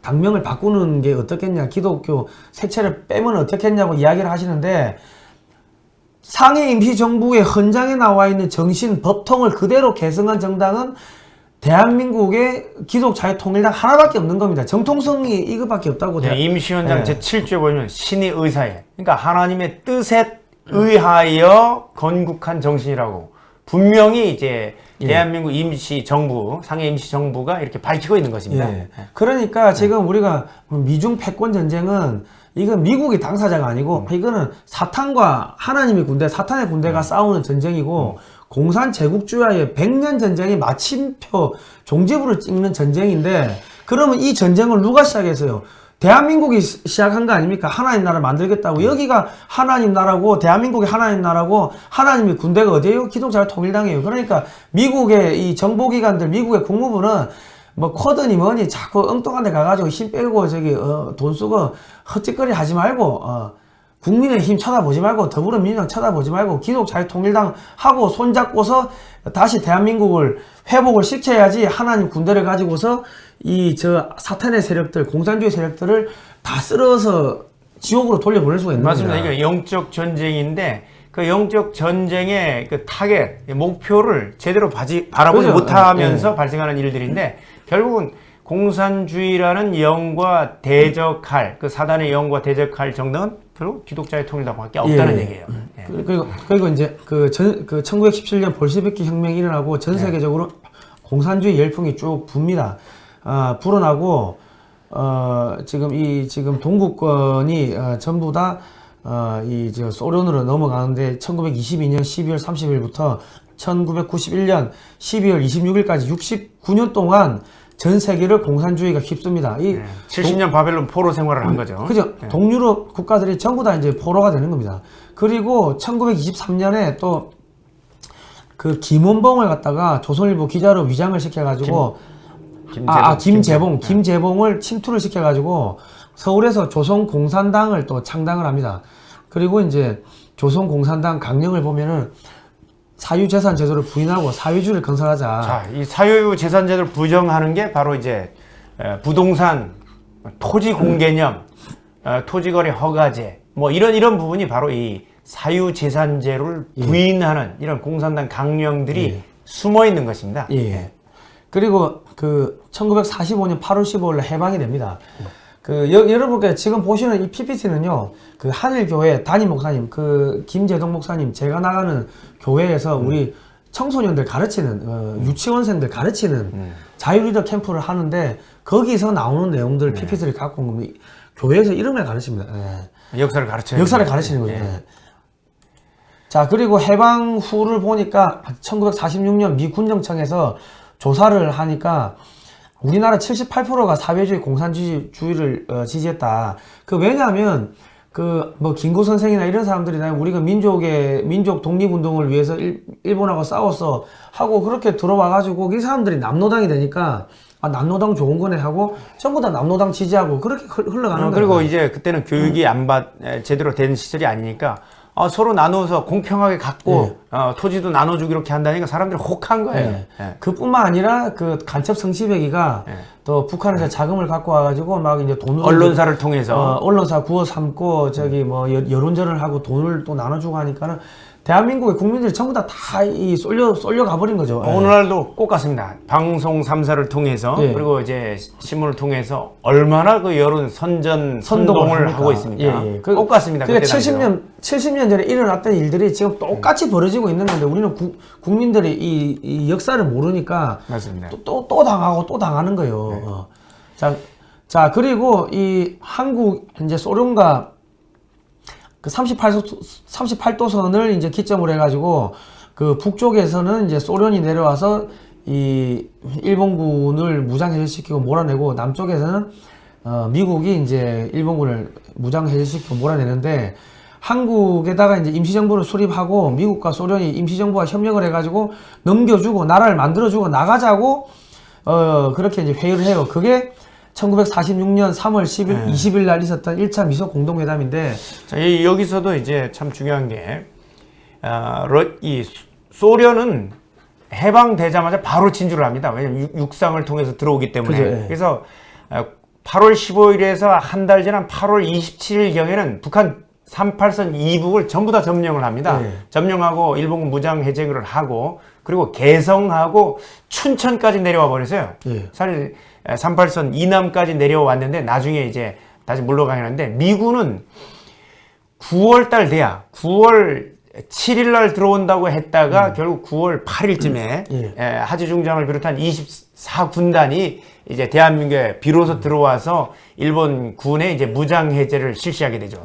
당명을 바꾸는 게 어떻겠냐, 기독교 색채를 빼면 어떻겠냐고 이야기를 하시는데 상해 임시정부의 헌장에 나와 있는 정신, 법통을 그대로 계승한 정당은 대한민국의 기독자유통일당 하나밖에 없는 겁니다. 정통성이 이것밖에 없다고. 임시헌장 제7조에 보면 신의 의사에, 그러니까 하나님의 뜻에 의하여 건국한 정신이라고 분명히 이제 대한민국 임시정부, 상해 임시정부가 이렇게 밝히고 있는 것입니다. 그러니까 지금 우리가 미중 패권 전쟁은 이건 미국이 당사자가 아니고 이거는 사탄과 하나님의 군대, 사탄의 군대가 싸우는 전쟁이고 공산 제국주의와의 100년 전쟁이 마침표 종지부를 찍는 전쟁인데 그러면 이 전쟁을 누가 시작했어요? 대한민국이 시작한 거 아닙니까? 하나님 나라 만들겠다고. 여기가 하나님 나라고 대한민국이 하나님 나라고 하나님의 군대가 어디예요? 기독자유통일당이에요. 그러니까 미국의 이 정보기관들, 미국의 국무부는 뭐 코드니 뭐니 자꾸 엉뚱한 데 가가지고 힘 빼고 돈 쓰고 헛짓거리 하지 말고 국민의힘 쳐다보지 말고 더불어민주당 쳐다보지 말고 기독자유통일당 하고 손잡고서 다시 대한민국을 회복을 시켜야지 하나님 군대를 가지고서 사탄의 세력들, 공산주의 세력들을 다 쓸어서 지옥으로 돌려보낼 수가 있는 맞습니다. 겁니다. 이게 영적 전쟁인데 그 영적 전쟁의 그 타겟, 목표를 제대로 바라보지 그죠? 못하면서 발생하는 일들인데 결국은 공산주의라는 영과 대적할 그 사단의 영과 대적할 정당은 결국 기독자의 통일당밖에 없다는 얘기예요. 예. 그리고 이제 그 1917년 볼셰비키 혁명이 일어나고 전 세계적으로 공산주의 열풍이 쭉 붑니다. 불어나고 지금 동구권이 전부 다 소련으로 넘어가는데 1922년 12월 30일부터 1991년 12월 26일까지 69년 동안 전 세계를 공산주의가 휩습니다. 70년 바벨론 포로 생활을 한 거죠. 그죠. 동유럽 국가들이 전부 다 이제 포로가 되는 겁니다. 그리고 1923년에 또 그 김원봉을 갖다가 조선일보 기자로 위장을 시켜가지고 김재봉을 침투를 시켜가지고 서울에서 조선공산당을 또 창당을 합니다. 그리고 이제 조선공산당 강령을 보면은 사유재산 제도를 부인하고 사회주의를 건설하자. 자, 이 사유재산 제도를 부정하는 게 바로 이제 부동산, 토지 공개념, 토지거래 허가제, 뭐 이런 부분이 바로 이 사유재산제를 부인하는 이런 공산당 강령들이 숨어 있는 것입니다. 예. 그리고 그 1945년 8월 15일 해방이 됩니다. 여러분께 지금 보시는 이 PPT는요, 그 한일교회 담임 목사님, 그 김재동 목사님, 제가 나가는 교회에서 우리 청소년들 가르치는, 유치원생들 가르치는 자유리더 캠프를 하는데, 거기서 나오는 내용들 PPT를 갖고 온 겁니다. 교회에서 이런 걸 가르칩니다. 역사를 가르쳐요. 역사를 가르치는 거죠. 자, 그리고 해방 후를 보니까 1946년 미 군정청에서 조사를 하니까 우리나라 78%가 사회주의 공산주의를 지지했다. 왜냐하면 김구 선생이나 이런 사람들이 우리가 민족 독립운동을 위해서 일본하고 싸웠어 하고 그렇게 들어와가지고 이 사람들이 남노당이 되니까 남노당 좋은 거네 하고 전부 다 남노당 지지하고 그렇게 흘러가는 거예요. 그리고 이제 그때는 교육이 제대로 된 시절이 아니니까 서로 나눠서 공평하게 갖고 토지도 나눠주고 이렇게 한다니까 사람들이 혹한 거예요. 그뿐만 아니라 그 간첩 성시배기가 또 북한에서 자금을 갖고 와가지고 막 이제 돈을 언론사를 통해서 언론사 구워 삼고 여론전을 하고 돈을 또 나눠주고 하니까는 대한민국의 국민들이 전부 다 쏠려 가버린 거죠. 오늘날도 꼭 같습니다. 방송 3사를 통해서 그리고 이제 신문을 통해서 얼마나 그 여론 선동을 하고 있습니까? 꼭 같습니다. 그러니까 70년 전에 일어났던 일들이 지금 똑같이 벌어지고 있는 건데 우리는 국민들이 이 역사를 모르니까 맞습니다. 또 당하고 또 당하는 거예요. 자, 그리고 이 한국 이제 소련과 그 38도선을 이제 기점으로 해가지고 그 북쪽에서는 이제 소련이 내려와서 이 일본군을 무장해제시키고 몰아내고 남쪽에서는 미국이 이제 일본군을 무장해제시키고 몰아내는데 한국에다가 이제 임시정부를 수립하고 미국과 소련이 임시정부와 협력을 해가지고 넘겨주고 나라를 만들어주고 나가자고 그렇게 이제 회의를 해요. 그게 1946년 3월 20일 날 있었던 1차 미소 공동회담인데 자, 여기서도 이제 참 중요한 게 이 소련은 해방되자마자 바로 진주를 합니다. 왜냐면 육상을 통해서 들어오기 때문에. 그죠, 그래서 8월 15일에서 한 달 지난 8월 27일경에는 북한 38선 이북을 전부 다 점령을 합니다. 점령하고 일본군 무장 해제를 하고 그리고 개성하고 춘천까지 내려와 버렸어요. 사실 38선 이남까지 내려왔는데 나중에 이제 다시 물러가긴 하는데 미군은 9월 달 돼야 9월 7일 날 들어온다고 했다가 결국 9월 8일쯤에 하지중장을 비롯한 24군단이 이제 대한민국에 비로소 들어와서 일본 군의 이제 무장 해제를 실시하게 되죠.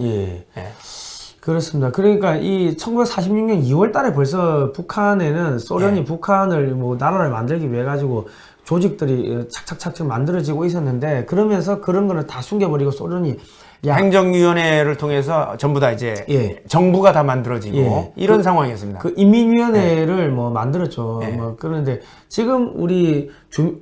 그렇습니다. 그러니까 이 1946년 2월 달에 벌써 북한에는 소련이 북한을 나라를 만들기 위해 가지고 조직들이 착착착착 만들어지고 있었는데 그러면서 그런 거를 다 숨겨버리고 소련이 행정위원회를 통해서 전부 다 이제 정부가 다 만들어지고 이런 상황이었습니다. 그 인민위원회를 만들었죠. 그런데 지금 우리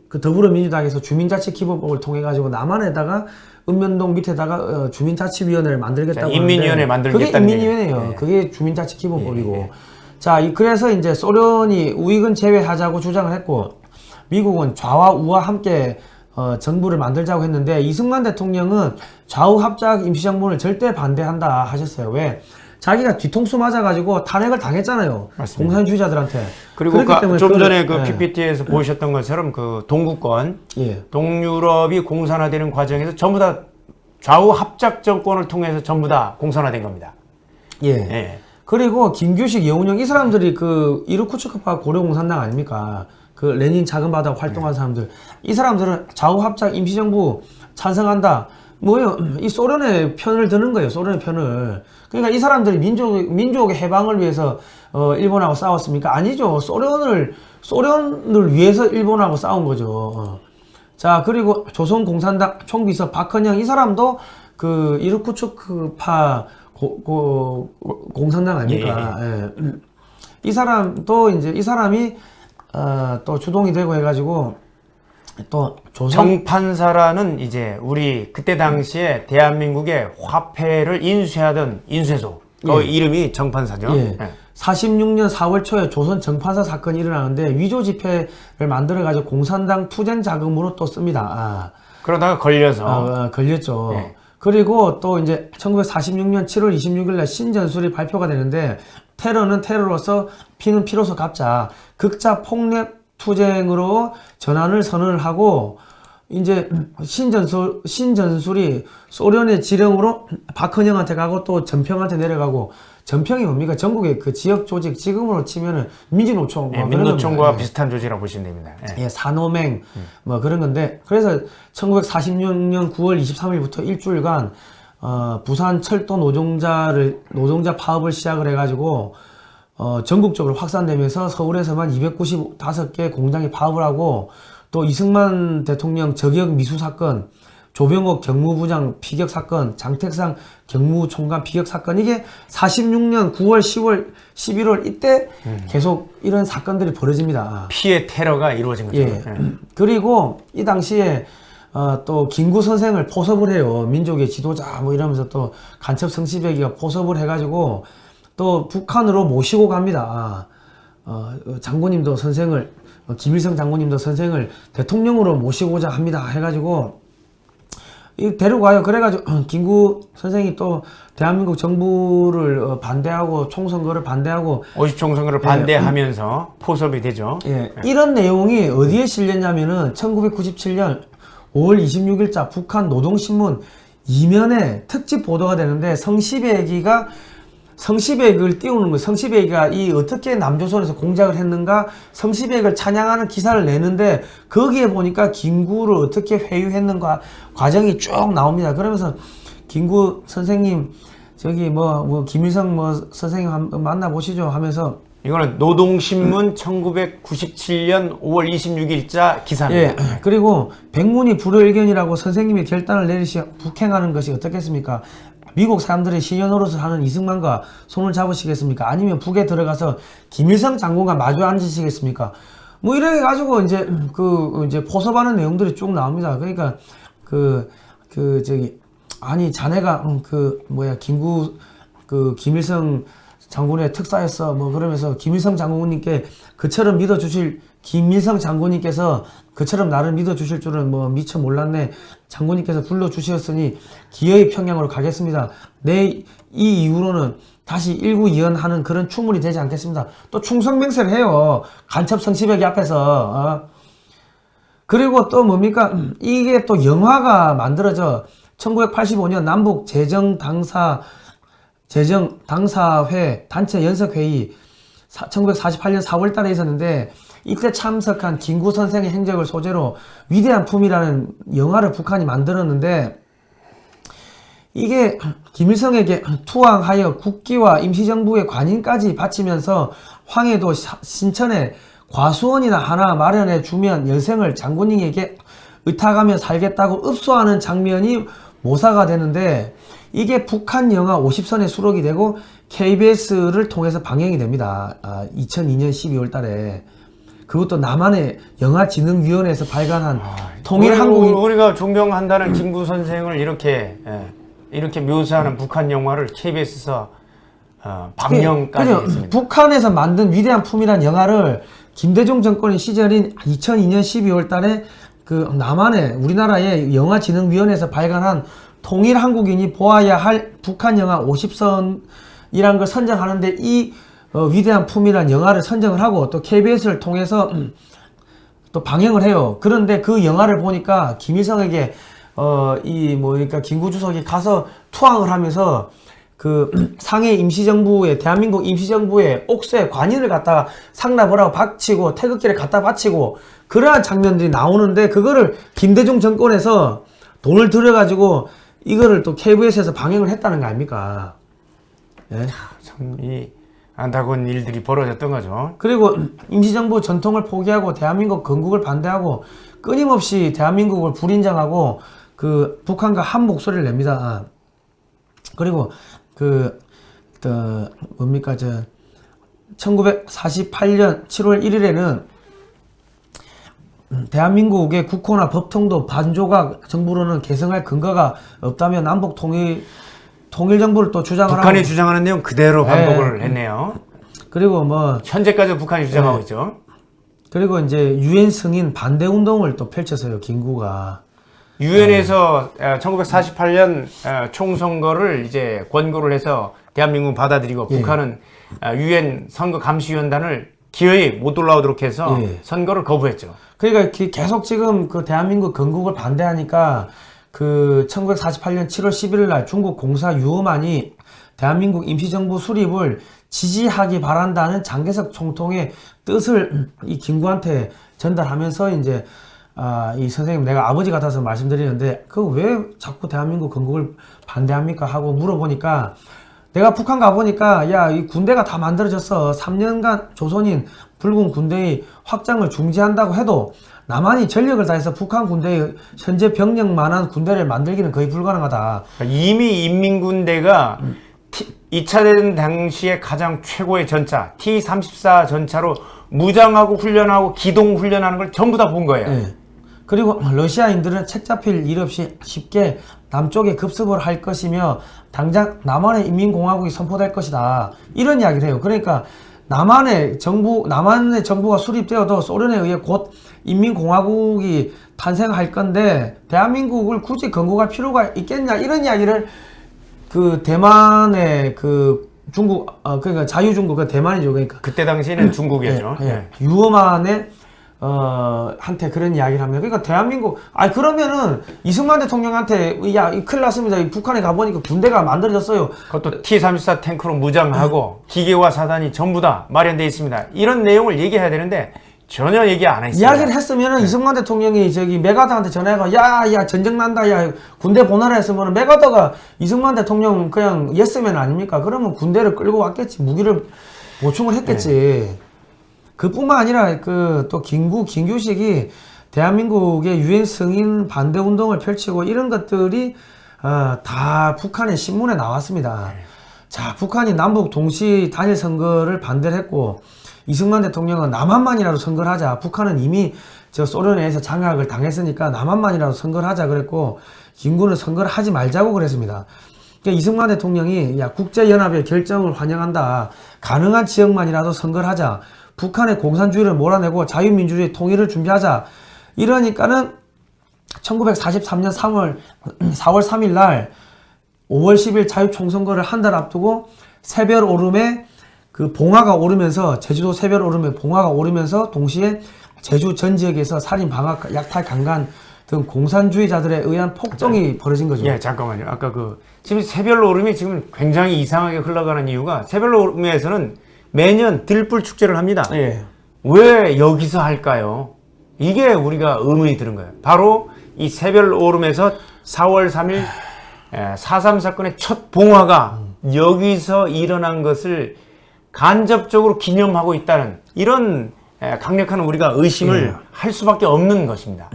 그 더불어민주당에서 주민자치기본법을 통해 가지고 남한에다가 읍면동 밑에다가 주민자치위원회를 만들겠다고 하는데 인민위원회 만들겠다는 그게 인민위원회예요. 그게 주민자치기본법이고 자, 그래서 이제 소련이 우익은 제외하자고 주장을 했고 미국은 좌와 우와 함께 정부를 만들자고 했는데 이승만 대통령은 좌우 합작 임시정부를 절대 반대한다 하셨어요. 왜? 자기가 뒤통수 맞아가지고 탄핵을 당했잖아요. 맞습니다. 공산주의자들한테. 그리고 때문에 좀 그걸- 전에 그 예. PPT에서 보셨던 것처럼 그 동구권, 예. 동유럽이 공산화되는 과정에서 전부 다 좌우 합작 정권을 통해서 전부 다 공산화된 겁니다. 예. 예. 그리고 김규식, 여운형 이 사람들이 그 이르쿠츠크파 고려공산당 아닙니까? 그 레닌 작은 바다 활동한 사람들. 이 사람들은 좌우 합작 임시정부 찬성한다. 뭐요? 이 소련의 편을 드는 거예요. 소련의 편을. 그러니까 이 사람들이 민족의 해방을 위해서 일본하고 싸웠습니까? 아니죠. 소련을 위해서 일본하고 싸운 거죠. 자, 그리고 조선공산당 총비서 박헌영 이 사람도 그 이르쿠츠크파 공산당 아닙니까? 예. 이 사람도 이제 이 사람이 또 주동이 되고 해가지고 또 조선 정판사라는 이제 우리 그때 당시에 대한민국의 화폐를 인수하던 인쇄소 그 이름이 정판사죠. 예. 예. 46년 4월 초에 조선 정판사 사건이 일어나는데 위조 지폐를 만들어 가지고 공산당 투쟁 자금으로 또 씁니다. 그러다가 걸려서 걸렸죠. 예. 그리고 또 이제 1946년 7월 26일 날 신전술이 발표가 되는데 테러는 테러로서 피는 피로서 갚자. 극자 폭력 투쟁으로 전환을 선언을 하고 이제 신전술이 소련의 지령으로 박헌영한테 가고 또 전평한테 내려가고 전평이 뭡니까? 전국의 그 지역 조직 지금으로 치면은 민주노총 예, 민노총과 비슷한 조직이라고 보시면 됩니다. 예. 예, 산호맹 뭐 그런 건데 그래서 1946년 9월 23일부터 일주일간 부산 철도 노동자 파업을 시작을 해가지고 전국적으로 확산되면서 서울에서만 295개 공장이 파업을 하고 또 이승만 대통령 저격 미수 사건, 조병옥 경무부장 피격 사건, 장택상 경무총관 피격 사건 이게 46년 9월, 10월, 11월 이때 계속 이런 사건들이 벌어집니다. 피해 테러가 이루어진 거죠. 예. 그리고 이 당시에 또 김구 선생을 포섭을 해요. 민족의 지도자 뭐 이러면서 또 간첩 성시배기가 포섭을 해가지고 또 북한으로 모시고 갑니다. 장군님도 선생을 김일성 장군님도 선생을 대통령으로 모시고자 합니다. 해가지고 데려가요. 그래가지고 김구 선생이 또 대한민국 정부를 반대하고 총선거를 반대하고 50총선거를 반대하면서 포섭이 되죠. 예, 이런 내용이 어디에 실렸냐면은 1997년 5월 26일자 북한 노동신문 이면에 특집 보도가 되는데 성시백을 띄우는 거예요. 성시백이가 이 어떻게 남조선에서 공작을 했는가 성시백을 찬양하는 기사를 내는데 거기에 보니까 김구를 어떻게 회유했는가 과정이 쭉 나옵니다. 그러면서 김구 선생님 저기 뭐 김일성 뭐 선생님 한번 만나보시죠 하면서 이거는 노동신문 1997년 5월 26일자 기사입니다. 예, 그리고 백문이 불여일견이라고 선생님이 결단을 내리시 북행하는 것이 어떻겠습니까? 미국 사람들이 시녀 노릇을 하는 이승만과 손을 잡으시겠습니까? 아니면 북에 들어가서 김일성 장군과 마주 앉으시겠습니까? 뭐 이래 가지고 이제 이제 포섭하는 내용들이 쭉 나옵니다. 그러니까 아니 자네가 김구 김일성 장군의 특사였어 뭐 그러면서 김일성 장군님께 김일성 장군님께서 그처럼 나를 믿어주실 줄은 뭐 미처 몰랐네. 장군님께서 불러주셨으니 기어이 평양으로 가겠습니다. 이 이후로는 다시 일구이연하는 그런 추문이 되지 않겠습니다. 또 충성맹세를 해요. 간첩 성시백이 앞에서. 그리고 또 뭡니까? 이게 또 영화가 만들어져 1985년 남북 재정당사회 단체 연석회의 1948년 4월 달에 있었는데 이때 참석한 김구 선생의 행적을 소재로 위대한 품이라는 영화를 북한이 만들었는데 이게 김일성에게 투항하여 국기와 임시정부의 관인까지 바치면서 황해도 신천에 과수원이나 하나 마련해 주면 여생을 장군님에게 의탁하며 살겠다고 읍소하는 장면이 모사가 되는데 이게 북한 영화 50선에 수록이 되고 KBS를 통해서 방영이 됩니다. 2002년 12월 달에. 그것도 남한의 영화진흥위원회에서 발간한 통일한국인 우리가 존경한다는 김구 선생을 이렇게 묘사하는 북한 영화를 KBS에서 방영까지 했습니다. 북한에서 만든 위대한 품이란 영화를 김대중 정권의 시절인 2002년 12월 달에 그 남한의 우리나라의 영화진흥위원회에서 발간한 통일한국인이 보아야 할 북한 영화 50선 이란 걸 선정하는데 이 위대한 품이란 영화를 선정을 하고 또 KBS를 통해서 또 방영을 해요. 그런데 그 영화를 보니까 김일성에게 그러니까 김구 주석이 가서 투항을 하면서 그 상해 임시정부의 대한민국 임시정부의 옥새 관인을 갖다가 상납을 하고 바치고 태극기를 갖다 바치고 그러한 장면들이 나오는데 그거를 김대중 정권에서 돈을 들여가지고 이거를 또 KBS에서 방영을 했다는 거 아닙니까? 예? 참 이 안타까운 일들이 벌어졌던 거죠. 그리고 임시정부 전통을 포기하고 대한민국 건국을 반대하고 끊임없이 대한민국을 불인정하고 그 북한과 한 목소리를 냅니다. 그리고 뭡니까 1948년 7월 1일에는 대한민국의 국호나 법통도 반조각 정부로는 개성할 근거가 없다며 남북 통일 정부를 또 주장을 하고 북한이 주장하는 내용 그대로 반복을 했네요. 그리고 뭐 현재까지 북한이 주장하고 있죠. 그리고 이제 유엔 승인 반대 운동을 또 펼쳤어요. 김구가. 유엔에서 1948년 총선거를 이제 권고를 해서 대한민국은 받아들이고 북한은 유엔 선거 감시위원단을 기어이 못 올라오도록 해서 선거를 거부했죠. 그러니까 계속 지금 그 대한민국 건국을 반대하니까 그 1948년 7월 11일 날 중국 공사 유엄안이 대한민국 임시정부 수립을 지지하기 바란다는 장개석 총통의 뜻을 이 김구한테 전달하면서 이제 이 선생님 내가 아버지 같아서 말씀드리는데 그 왜 자꾸 대한민국 건국을 반대합니까 하고 물어보니까 내가 북한 가보니까 야 이 군대가 다 만들어졌어. 3년간 조선인 불군 군대의 확장을 중지한다고 해도 남한이 전력을 다해서 북한 군대의 현재 병력만한 군대를 만들기는 거의 불가능하다. 이미 인민군대가 2차 대전 당시에 가장 최고의 전차 T-34 전차로 무장하고 훈련하고 기동 훈련하는 걸 전부 다 본 거예요. 네. 그리고 러시아인들은 책 잡힐 일 없이 쉽게 남쪽에 급습을 할 것이며 당장 남한의 인민공화국이 선포될 것이다. 이런 이야기를 해요. 그러니까 남한의 정부가 수립되어도 소련에 의해 곧 인민공화국이 탄생할 건데 대한민국을 굳이 건국할 필요가 있겠냐 이런 이야기를 그 대만의 그 중국 그러니까 자유중국 그 대만이죠. 그러니까 그때 당시에는 중국이었죠. 유엄안에 한테 그런 이야기를 합니다. 그러니까 대한민국 그러면은 이승만 대통령한테 야 큰일 났습니다. 북한에 가보니까 군대가 만들어졌어요. 그것도 T-34 탱크로 무장하고 기계와 사단이 전부 다 마련되어 있습니다. 이런 내용을 얘기해야 되는데 전혀 얘기 안 했어요. 이야기를 했으면은 이승만 대통령이 메가더한테 전화해가 야 전쟁 난다 야 군대 보내라 했으면은 메가더가 이승만 대통령 그냥 예스맨 아닙니까? 그러면 군대를 끌고 왔겠지. 무기를 보충을 했겠지. 그뿐만 아니라 또 김규식이 대한민국의 유엔 승인 반대 운동을 펼치고 이런 것들이 다 북한의 신문에 나왔습니다. 자, 북한이 남북 동시 단일 선거를 반대를 했고 이승만 대통령은 남한만이라도 선거를 하자. 북한은 이미 소련에 의해서 장악을 당했으니까 남한만이라도 선거를 하자 그랬고 김구는 선거를 하지 말자고 그랬습니다. 그러니까 이승만 대통령이 국제연합의 결정을 환영한다. 가능한 지역만이라도 선거를 하자. 북한의 공산주의를 몰아내고 자유민주주의 통일을 준비하자. 이러니까는 1943년 4월 3일 날 5월 10일 자유총선거를 한 달 앞두고 새별 오름에 그 봉화가 오르면서 제주도 새별 오름에 봉화가 오르면서 동시에 제주 전 지역에서 살인, 방학, 약탈, 강간 등 공산주의자들에 의한 폭동이 벌어진 거죠. 예, 잠깐만요. 아까 지금 새별 오름이 지금 굉장히 이상하게 흘러가는 이유가 새별 오름에서는 매년 들불 축제를 합니다. 예. 왜 여기서 할까요? 이게 우리가 의문이 드는 거예요. 바로 이 새별 오름에서 4월 3일 4.3 사건의 첫 봉화가 여기서 일어난 것을 간접적으로 기념하고 있다는 이런 강력한 우리가 의심을 할 수밖에 없는 것입니다.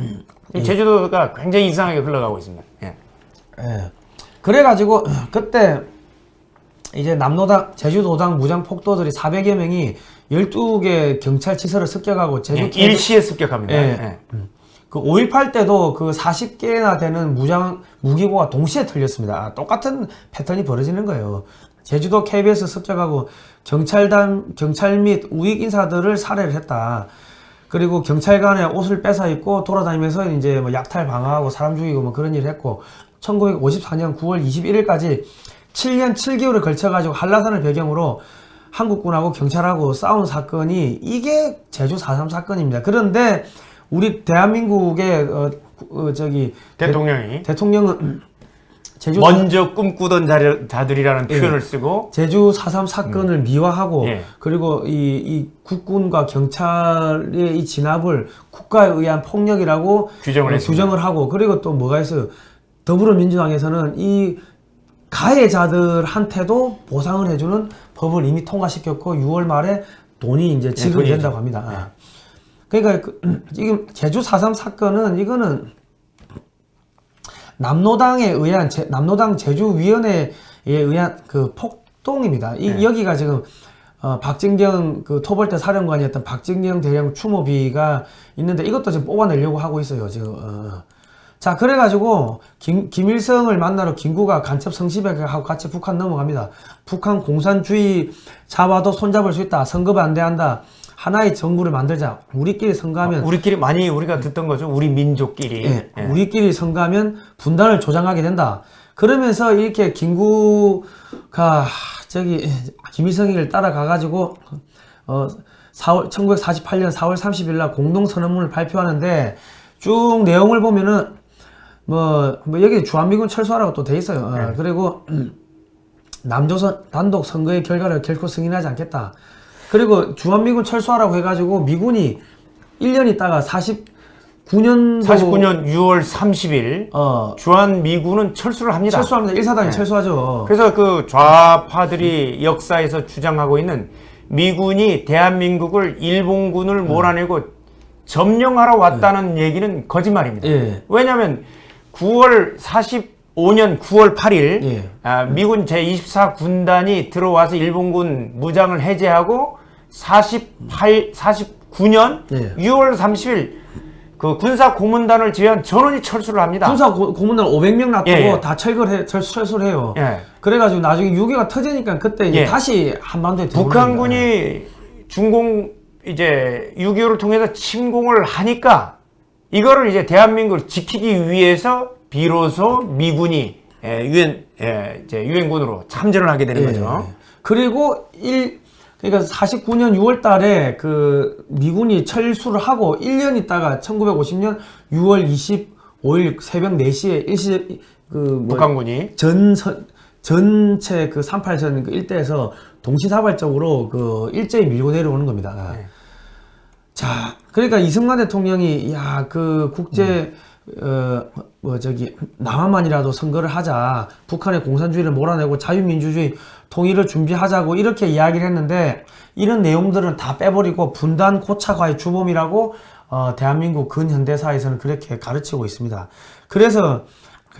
제주도가 굉장히 이상하게 흘러가고 있습니다. 그래가지고 그때 이제 남노당, 제주도당 무장 폭도들이 400여 명이 12개 경찰 치서를 습격하고 제주 일시에 습격합니다. 그 5.18 때도 그 40개나 되는 무기고가 동시에 털렸습니다. 똑같은 패턴이 벌어지는 거예요. 제주도 KBS 습격하고 경찰 및 우익 인사들을 살해를 했다. 그리고 경찰관의 옷을 뺏어 입고 돌아다니면서 이제 약탈 방어하고 사람 죽이고 그런 일을 했고 1954년 9월 21일까지 7년 7개월에 걸쳐가지고 한라산을 배경으로 한국군하고 경찰하고 싸운 사건이 이게 제주 4.3 사건입니다. 그런데 우리 대한민국의 대통령은 제주 먼저 꿈꾸던 자들이라는 예. 표현을 쓰고 제주 4.3 사건을 미화하고 예. 그리고 이 국군과 경찰의 이 진압을 국가에 의한 폭력이라고 규정을 하고 그리고 또 뭐가 있어요? 더불어민주당에서는 이 가해자들한테도 보상을 해주는 법을 이미 통과시켰고 6월 말에 돈이 이제 지급이 된다고 합니다. 그러니까 지금 제주 4.3 사건은 이거는 남노당에 의한 남노당 제주위원회에 의한 그 폭동입니다. 여기가 지금 박진경 그 토벌대 사령관이었던 박진경 대령 추모비가 있는데 이것도 지금 뽑아내려고 하고 있어요. 지금 자 그래가지고 김일성을 만나러 김구가 간첩 성시백하고 같이 북한 넘어갑니다. 북한 공산주의 자와도 손잡을 수 있다. 선거 반대한다. 하나의 정부를 만들자. 우리끼리 선거하면 우리끼리 많이 우리가 듣던 거죠. 우리 민족끼리. 예, 우리끼리 선거하면 분단을 조장하게 된다. 그러면서 이렇게 김구가 김일성이를 따라가가지고 1948년 4월 30일 날 공동선언문을 발표하는데 쭉 내용을 보면은 뭐 여기 주한미군 철수하라고 또 돼 있어요. 그리고 남조선 단독 선거의 결과를 결코 승인하지 않겠다. 그리고 주한미군 철수하라고 해가지고 미군이 1년 있다가 49년 6월 30일 주한미군은 철수를 합니다. 철수합니다. 1사단이 철수하죠. 그래서 그 좌파들이 역사에서 주장하고 있는 미군이 대한민국을 일본군을 몰아내고 점령하러 왔다는 얘기는 거짓말입니다. 왜냐하면 45년 9월 8일 미군 제24군단이 들어와서 일본군 무장을 해제하고 49년 6월 30일 그 군사 고문단을 제외한 전원이 철수를 합니다. 군사 고문단 500명 놔두고 다 철수를 해요. 그래가지고 나중에 6.25가 터지니까 그때 이제 다시 한반도에 북한군이 중공 이제 6.25를 통해서 침공을 하니까 이거를 이제 대한민국을 지키기 위해서 비로소 미군이 유엔군으로 참전을 하게 되는 거죠. 그리고 그러니까 49년 6월 달에 그 미군이 철수를 하고 1년 있다가 1950년 6월 25일 새벽 4시에 북한군이 전체 그 38선 그 일대에서 동시다발적으로 그 일제히 밀고 내려오는 겁니다. 자, 그러니까 이승만 대통령이 그 국제 남한만이라도 선거를 하자. 북한의 공산주의를 몰아내고 자유민주주의 통일을 준비하자고 이렇게 이야기를 했는데 이런 내용들은 다 빼버리고 분단 고착화의 주범이라고 대한민국 근현대사에서는 그렇게 가르치고 있습니다. 그래서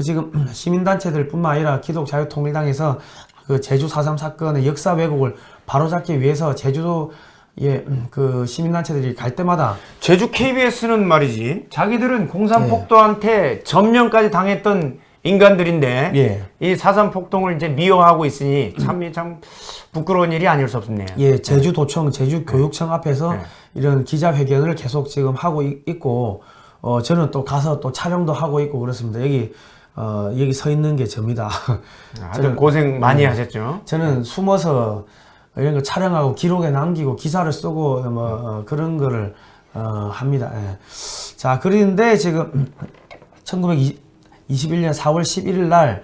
지금 시민단체들 뿐만 아니라 기독자유통일당에서 그 제주 4.3 사건의 역사 왜곡을 바로잡기 위해서 제주도 그 시민단체들이 갈 때마다 제주 KBS는 말이지 자기들은 공산폭도한테 점령까지 당했던 인간들인데 이 4.3 폭동을 이제 미워하고 있으니 참 부끄러운 일이 아닐 수 없네요. 제주도청, 제주교육청 앞에서 이런 기자회견을 계속 지금 하고 있고 저는 또 가서 또 촬영도 하고 있고 그렇습니다. 여기 서 있는 게 접니다. 저는 고생 많이 하셨죠. 저는 숨어서 이런 거 촬영하고 기록에 남기고 기사를 쓰고 그런 거를 합니다. 자, 그런데 지금 1921년 4월 11일 날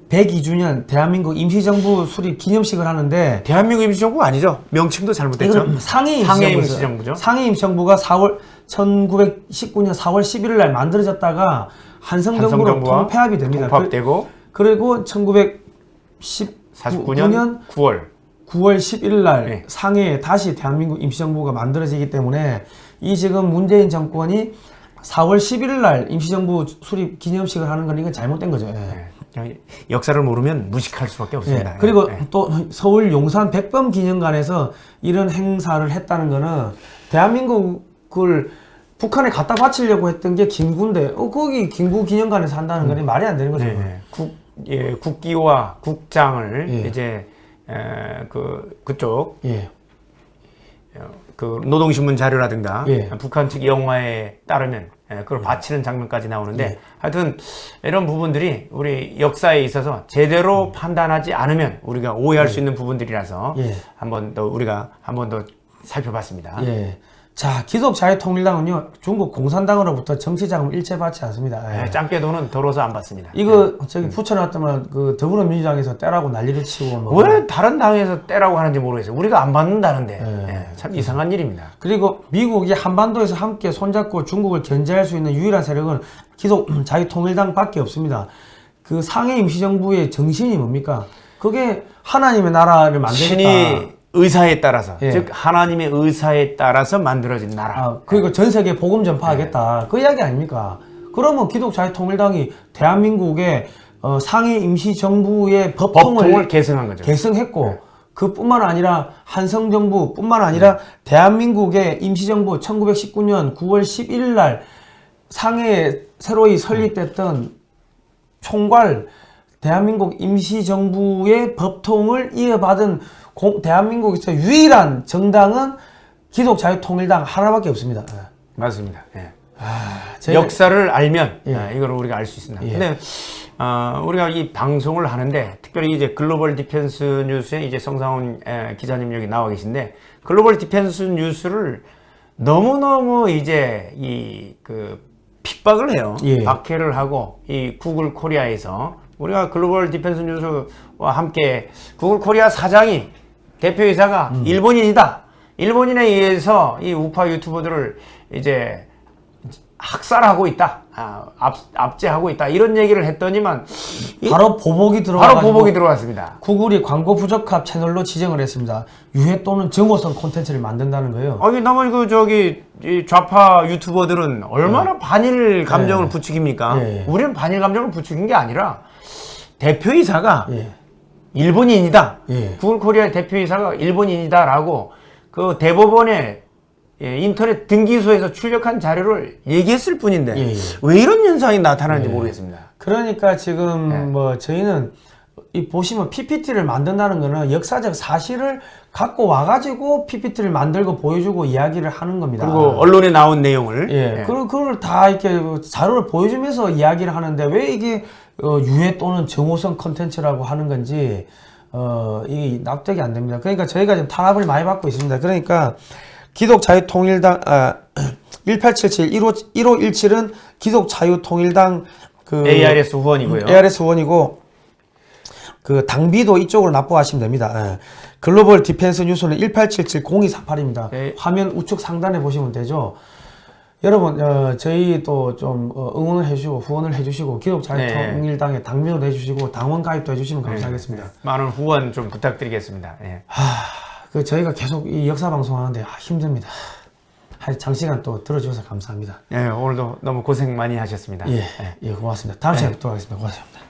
102주년 대한민국 임시정부 수립 기념식을 하는데 대한민국 임시정부가 아니죠. 명칭도 잘못됐죠. 상해 임시정부죠. 상해 임시정부가 1919년 4월 11일 날 만들어졌다가 한성정부로 통폐합이 됩니다. 통합되고 그리고 1949년 9월 11일 날 상해에 다시 대한민국 임시정부가 만들어지기 때문에 이 지금 문재인 정권이 4월 11일 날 임시정부 수립 기념식을 하는 건 이건 잘못된 거죠. 역사를 모르면 무식할 수밖에 없습니다. 그리고 또 서울 용산 백범 기념관에서 이런 행사를 했다는 거는 대한민국을 북한에 갖다 바치려고 했던 게 김구인데 거기 김구 기념관에서 한다는 건 말이 안 되는 거죠. 국기와 국장을 이제 그쪽 그 노동신문 자료라든가 예. 북한 측 영화에 따르면 그걸 바치는 장면까지 나오는데 예. 하여튼 이런 부분들이 우리 역사에 있어서 제대로 판단하지 않으면 우리가 오해할 수 있는 부분들이라서 예. 우리가 한 번 더 살펴봤습니다. 예. 자, 기독자유통일당은요, 중국 공산당으로부터 정치자금 일체 받지 않습니다. 예. 짱깨돈은 덜어서 안 받습니다. 이거 저기 붙여놨더만 그 더불어민주당에서 떼라고 난리를 치고 뭐. 왜 다른 당에서 떼라고 하는지 모르겠어요. 우리가 안 받는다는데 참 이상한 일입니다. 그리고 미국이 한반도에서 함께 손잡고 중국을 견제할 수 있는 유일한 세력은 기독자유통일당밖에 없습니다. 그 상해 임시정부의 정신이 뭡니까? 그게 하나님의 나라를 만들겠다. 신이 의사에 따라서 예. 즉 하나님의 의사에 따라서 만들어진 나라. 아, 그리고 전 세계 복음 전파하겠다. 그 이야기 아닙니까? 그러면 기독자유통일당이 대한민국의 상해 임시정부의 법통을 개성한 거죠. 개성했고 그뿐만 아니라 한성정부뿐만 아니라 대한민국의 임시정부 1919년 9월 11일 날 상해에 새로이 설립됐던 총괄 대한민국 임시정부의 법통을 이어받은 대한민국에서 유일한 정당은 기독자유통일당 하나밖에 없습니다. 맞습니다. 예. 제가- 역사를 알면 예. 이걸 우리가 알 수 있습니다. 예. 근데 우리가 이 방송을 하는데 특별히 이제 글로벌 디펜스 뉴스에 이제 성상훈 기자님 여기 나와 계신데 글로벌 디펜스 뉴스를 너무너무 이제 그 핍박을 해요. 예. 박해를 하고 이 구글 코리아에서 우리가 글로벌 디펜스 뉴스와 함께 구글 코리아 사장이 대표이사가 일본인이다. 일본인에 의해서 이 우파 유튜버들을 이제 학살하고 있다. 압제하고 있다. 이런 얘기를 했더니만 바로 보복이 바로 보복이 들어왔습니다. 구글이 광고 부적합 채널로 지정을 했습니다. 유해 또는 정보성 콘텐츠를 만든다는 거예요. 아니 나머지 이 좌파 유튜버들은 얼마나 반일 감정을 부추깁니까? 예. 우리는 반일 감정을 부추긴 게 아니라 대표이사가 예. 일본인이다. 예. 구글 코리아 대표이사가 일본인이다라고 그 대법원에 인터넷 등기소에서 출력한 자료를 얘기했을 뿐인데 예. 왜 이런 현상이 나타나는지 모르겠습니다. 그러니까 지금 뭐 저희는 이 보시면 PPT를 만든다는 거는 역사적 사실을 갖고 와가지고 PPT를 만들고 보여주고 이야기를 하는 겁니다. 그리고 언론에 나온 내용을 예. 그리고 그걸 다 이렇게 자료를 보여주면서 이야기를 하는데 왜 이게 유해 또는 정호성 컨텐츠라고 하는 건지 이 납득이 안 됩니다. 그러니까 저희가 지금 탄압을 많이 받고 있습니다. 그러니까 기독자유통일당 1877 1517은 기독자유통일당 그 ARS 후원이고요. ARS 후원이고 그 당비도 이쪽으로 납부하시면 됩니다. 예. 글로벌 디펜스 뉴스는 1877-0248입니다. 예. 화면 우측 상단에 보시면 되죠. 여러분 저희 또 좀 응원을 해주시고 후원을 해주시고 기독자유통일당에 당비도 해주시고 당원 가입도 해주시면 감사하겠습니다. 많은 후원 좀 부탁드리겠습니다. 예. 그 저희가 계속 이 역사 방송하는데 힘듭니다. 장시간 또 들어주셔서 감사합니다. 오늘도 너무 고생 많이 하셨습니다. 예, 고맙습니다. 다음 시간에 뵙도록 하겠습니다. 고맙습니다.